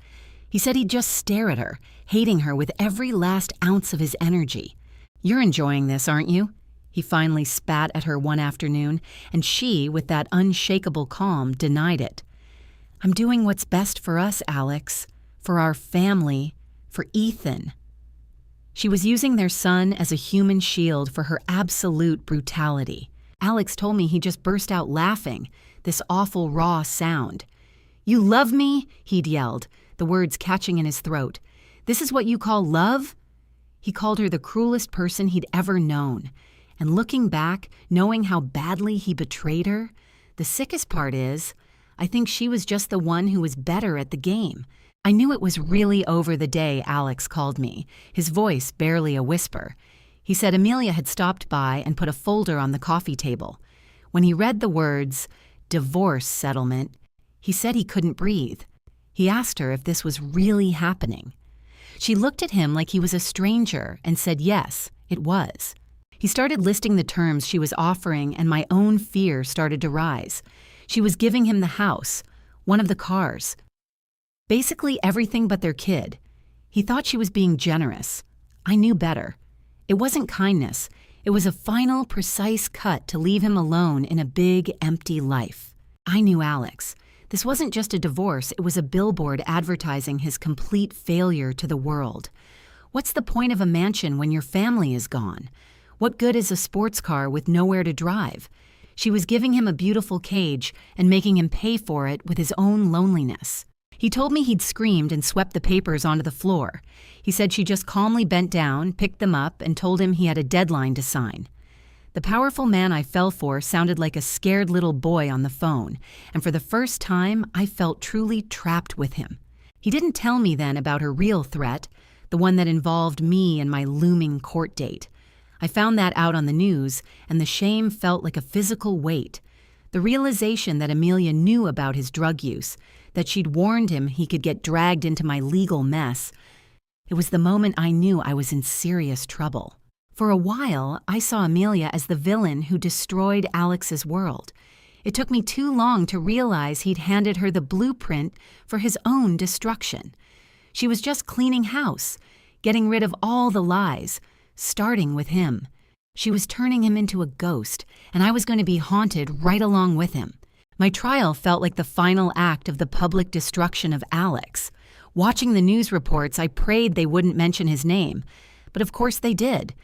He said he'd just stare at her, hating her with every last ounce of his energy. "You're enjoying this, aren't you?" He finally spat at her one afternoon, and she, with that unshakable calm, denied it. "I'm doing what's best for us, Alex, for our family, for Ethan." She was using their son as a human shield for her absolute brutality. Alex told me he just burst out laughing, this awful raw sound. "You love me?" he'd yelled, the words catching in his throat. "This is what you call love?" He called her the cruelest person he'd ever known. And looking back, knowing how badly he betrayed her, the sickest part is, I think she was just the one who was better at the game. I knew it was really over the day Alex called me, his voice barely a whisper. He said Amelia had stopped by and put a folder on the coffee table. When he read the words, "divorce settlement," he said he couldn't breathe. He asked her if this was really happening. She looked at him like he was a stranger and said yes, it was. He started listing the terms she was offering, and my own fear started to rise. She was giving him the house, one of the cars. Basically everything but their kid. He thought she was being generous. I knew better. It wasn't kindness. It was a final, precise cut to leave him alone in a big, empty life. I knew Alex. This wasn't just a divorce, it was a billboard advertising his complete failure to the world. What's the point of a mansion when your family is gone? What good is a sports car with nowhere to drive? She was giving him a beautiful cage and making him pay for it with his own loneliness. He told me he'd screamed and swept the papers onto the floor. He said she just calmly bent down, picked them up, and told him he had a deadline to sign. The powerful man I fell for sounded like a scared little boy on the phone, and for the first time, I felt truly trapped with him. He didn't tell me then about her real threat, the one that involved me and my looming court date. I found that out on the news, and the shame felt like a physical weight. The realization that Amelia knew about his drug use, that she'd warned him he could get dragged into my legal mess. It was the moment I knew I was in serious trouble. For a while, I saw Amelia as the villain who destroyed Alex's world. It took me too long to realize he'd handed her the blueprint for his own destruction. She was just cleaning house, getting rid of all the lies, starting with him. She was turning him into a ghost, and I was going to be haunted right along with him. My trial felt like the final act of the public destruction of Alex. Watching the news reports, I prayed they wouldn't mention his name. But of course they did.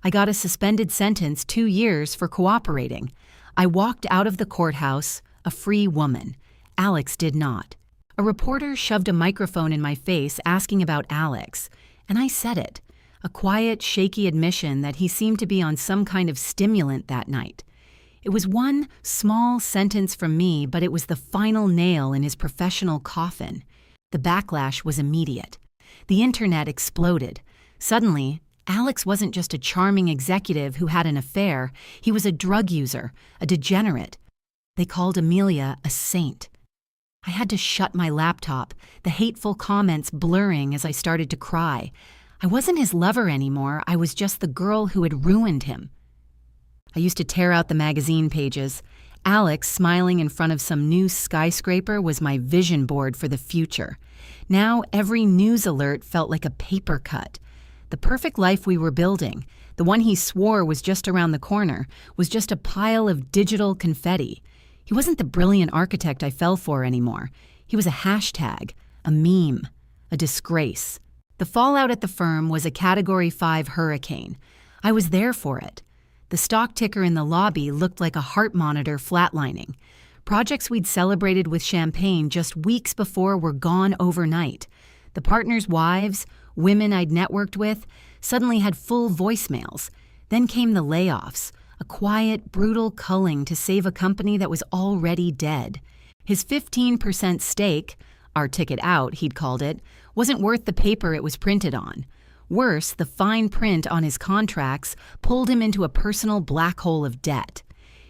I got a suspended sentence, 2 years, for cooperating. I walked out of the courthouse, a free woman. Alex did not. A reporter shoved a microphone in my face asking about Alex, and I said it. A quiet, shaky admission that he seemed to be on some kind of stimulant that night. It was one small sentence from me, but it was the final nail in his professional coffin. The backlash was immediate. The internet exploded. Suddenly, Alex wasn't just a charming executive who had an affair. He was a drug user, a degenerate. They called Amelia a saint. I had to shut my laptop, the hateful comments blurring as I started to cry. I wasn't his lover anymore. I was just the girl who had ruined him. I used to tear out the magazine pages. Alex smiling in front of some new skyscraper was my vision board for the future. Now every news alert felt like a paper cut. The perfect life we were building, the one he swore was just around the corner, was just a pile of digital confetti. He wasn't the brilliant architect I fell for anymore. He was a hashtag, a meme, a disgrace. The fallout at the firm was a Category 5 hurricane. I was there for it. The stock ticker in the lobby looked like a heart monitor flatlining. Projects we'd celebrated with champagne just weeks before were gone overnight. The partners' wives, women I'd networked with, suddenly had full voicemails. Then came the layoffs, a quiet, brutal culling to save a company that was already dead. His 15% stake, our ticket out, he'd called it, wasn't worth the paper it was printed on. Worse, the fine print on his contracts pulled him into a personal black hole of debt.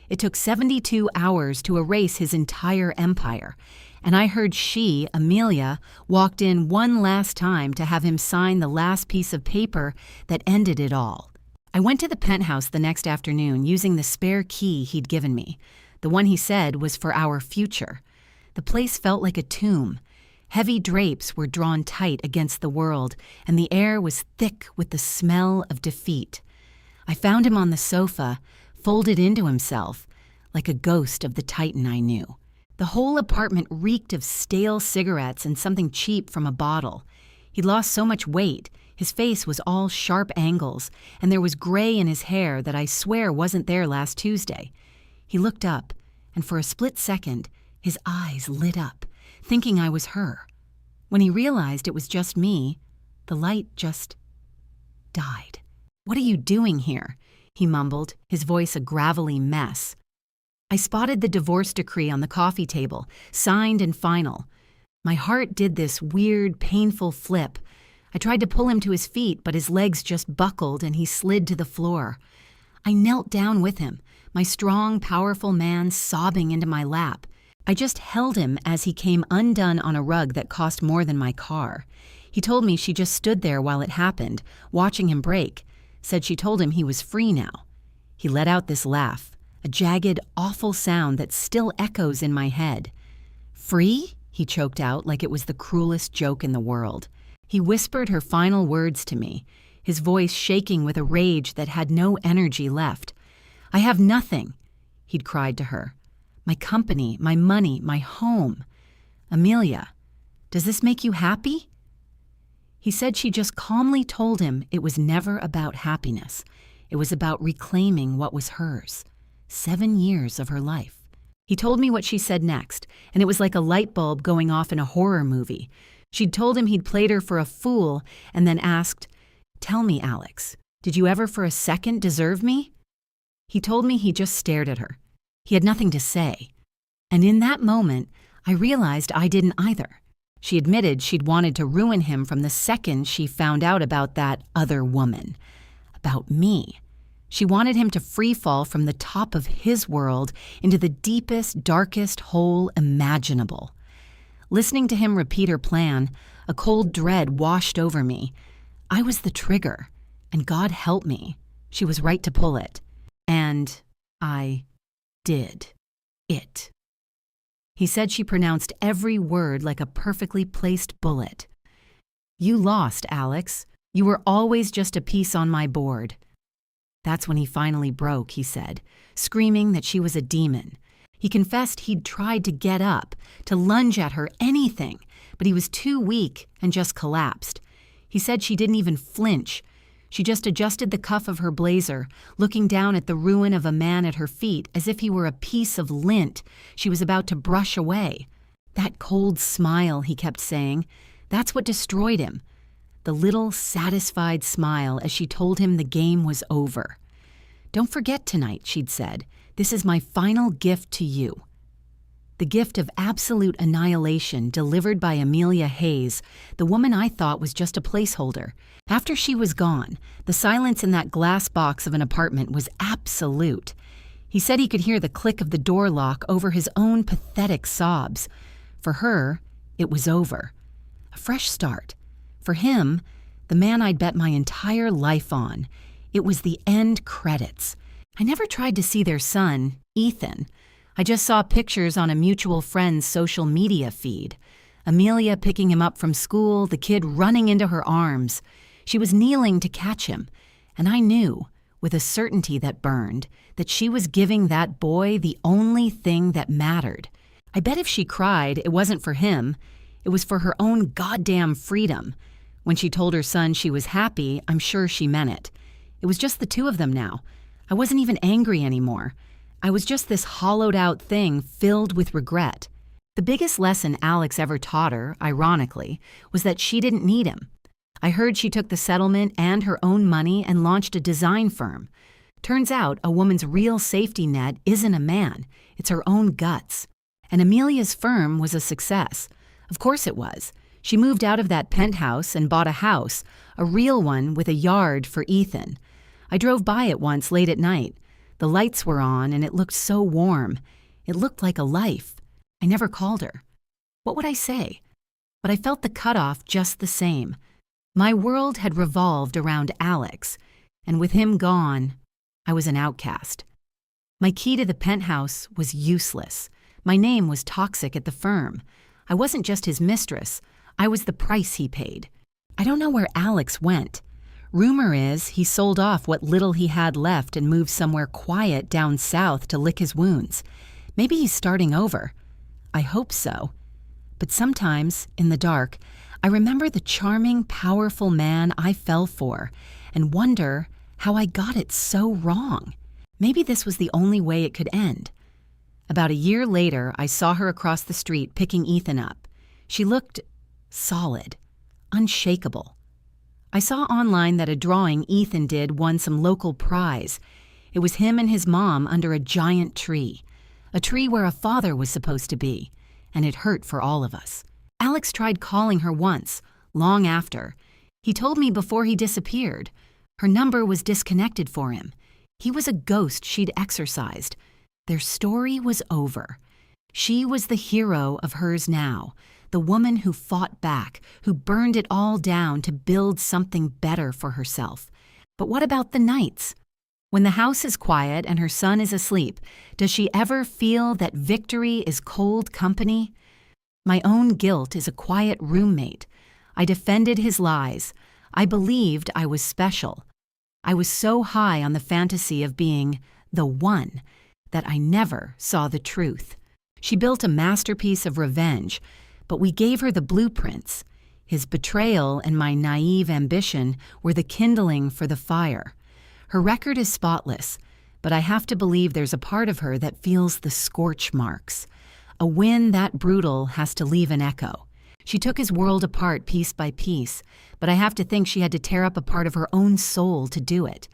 It took 72 hours to erase his entire empire, and I heard she, Amelia, walked in one last time to have him sign the last piece of paper that ended it all. I went to the penthouse the next afternoon using the spare key he'd given me, the one he said was for our future. The place felt like a tomb. Heavy drapes were drawn tight against the world, and the air was thick with the smell of defeat. I found him on the sofa, folded into himself, like a ghost of the Titan I knew. The whole apartment reeked of stale cigarettes and something cheap from a bottle. He'd lost so much weight, his face was all sharp angles, and there was gray in his hair that I swear wasn't there last Tuesday. He looked up, and for a split second, his eyes lit up, thinking I was her. When he realized it was just me, the light just died. "What are you doing here?" he mumbled, his voice a gravelly mess. I spotted the divorce decree on the coffee table, signed and final. My heart did this weird, painful flip. I tried to pull him to his feet, but his legs just buckled and he slid to the floor. I knelt down with him, my strong, powerful man sobbing into my lap. I just held him as he came undone on a rug that cost more than my car. He told me she just stood there while it happened, watching him break, said she told him he was free now. He let out this laugh, a jagged, awful sound that still echoes in my head. "Free?" he choked out like it was the cruelest joke in the world. He whispered her final words to me, his voice shaking with a rage that had no energy left. "I have nothing," he'd cried to her. "My company, my money, my home. Amelia, does this make you happy?" He said she just calmly told him it was never about happiness. It was about reclaiming what was hers. 7 years of her life. He told me what she said next, and it was like a light bulb going off in a horror movie. She'd told him he'd played her for a fool and then asked, "Tell me, Alex, did you ever for a second deserve me?" He told me he just stared at her. He had nothing to say. And in that moment, I realized I didn't either. She admitted she'd wanted to ruin him from the second she found out about that other woman. About me. She wanted him to free fall from the top of his world into the deepest, darkest hole imaginable. Listening to him repeat her plan, a cold dread washed over me. I was the trigger, and God help me, she was right to pull it. And I did it. He said she pronounced every word like a perfectly placed bullet. "You lost, Alex. You were always just a piece on my board." That's when he finally broke, he said, screaming that she was a demon. He confessed he'd tried to get up, to lunge at her, anything, but he was too weak and just collapsed. He said she didn't even flinch. She just adjusted the cuff of her blazer, looking down at the ruin of a man at her feet as if he were a piece of lint she was about to brush away. That cold smile, he kept saying, that's what destroyed him. The little, satisfied smile as she told him the game was over. "Don't forget tonight," she'd said. "This is my final gift to you." The gift of absolute annihilation delivered by Amelia Hayes, the woman I thought was just a placeholder. After she was gone, the silence in that glass box of an apartment was absolute. He said he could hear the click of the door lock over his own pathetic sobs. For her, it was over. A fresh start. For him, the man I'd bet my entire life on, it was the end credits. I never tried to see their son, Ethan. I just saw pictures on a mutual friend's social media feed. Amelia picking him up from school, the kid running into her arms. She was kneeling to catch him, and I knew, with a certainty that burned, that she was giving that boy the only thing that mattered. I bet if she cried, it wasn't for him. It was for her own goddamn freedom. When she told her son she was happy, I'm sure she meant it. It was just the two of them now. I wasn't even angry anymore. I was just this hollowed out thing filled with regret. The biggest lesson Alex ever taught her, ironically, was that she didn't need him. I heard she took the settlement and her own money and launched a design firm. Turns out a woman's real safety net isn't a man, it's her own guts. And Amelia's firm was a success. Of course it was. She moved out of that penthouse and bought a house, a real one with a yard for Ethan. I drove by it once late at night. The lights were on and it looked so warm. It looked like a life. I never called her. What would I say? But I felt the cutoff just the same. My world had revolved around Alex, and with him gone, I was an outcast. My key to the penthouse was useless. My name was toxic at the firm. I wasn't just his mistress. I was the price he paid. I don't know where Alex went. Rumor is he sold off what little he had left and moved somewhere quiet down south to lick his wounds. Maybe he's starting over. I hope so. But sometimes, in the dark, I remember the charming, powerful man I fell for and wonder how I got it so wrong. Maybe this was the only way it could end. About a year later, I saw her across the street picking Ethan up. She looked solid, unshakable. I saw online that a drawing Ethan did won some local prize. It was him and his mom under a giant tree, a tree where a father was supposed to be, and it hurt for all of us. Alex tried calling her once, long after. He told me before he disappeared. Her number was disconnected for him. He was a ghost she'd exorcised. Their story was over. She was the hero of hers now, the woman who fought back, who burned it all down to build something better for herself. But what about the nights? When the house is quiet and her son is asleep, does she ever feel that victory is cold company? My own guilt is a quiet roommate. I defended his lies. I believed I was special. I was so high on the fantasy of being the one that I never saw the truth. She built a masterpiece of revenge, but we gave her the blueprints. His betrayal and my naive ambition were the kindling for the fire. Her record is spotless, but I have to believe there's a part of her that feels the scorch marks. A win that brutal has to leave an echo. She took his world apart piece by piece, but I have to think she had to tear up a part of her own soul to do it.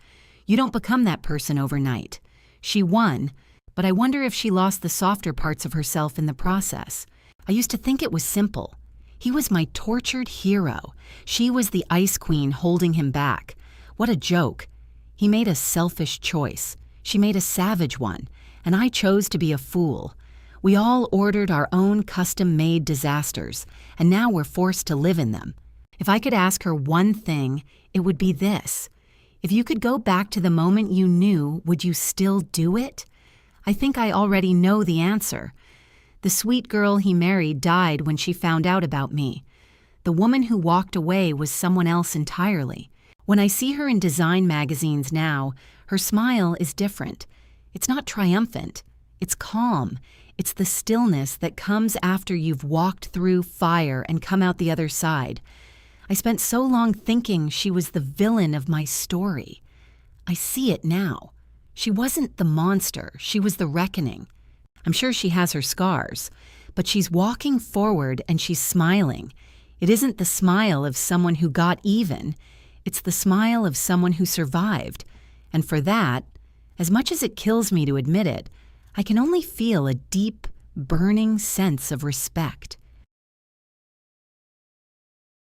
You don't become that person overnight. She won, but I wonder if she lost the softer parts of herself in the process. I used to think it was simple. He was my tortured hero. She was the ice queen holding him back. What a joke. He made a selfish choice. She made a savage one, and I chose to be a fool. We all ordered our own custom-made disasters, and now we're forced to live in them. If I could ask her one thing, it would be this. If you could go back to the moment you knew, would you still do it? I think I already know the answer. The sweet girl he married died when she found out about me. The woman who walked away was someone else entirely. When I see her in design magazines now, her smile is different. It's not triumphant. It's calm. It's the stillness that comes after you've walked through fire and come out the other side. I spent so long thinking she was the villain of my story. I see it now. She wasn't the monster. She was the reckoning. I'm sure she has her scars, but she's walking forward and she's smiling. It isn't the smile of someone who got even. It's the smile of someone who survived. And for that, as much as it kills me to admit it, I can only feel a deep, burning sense of respect.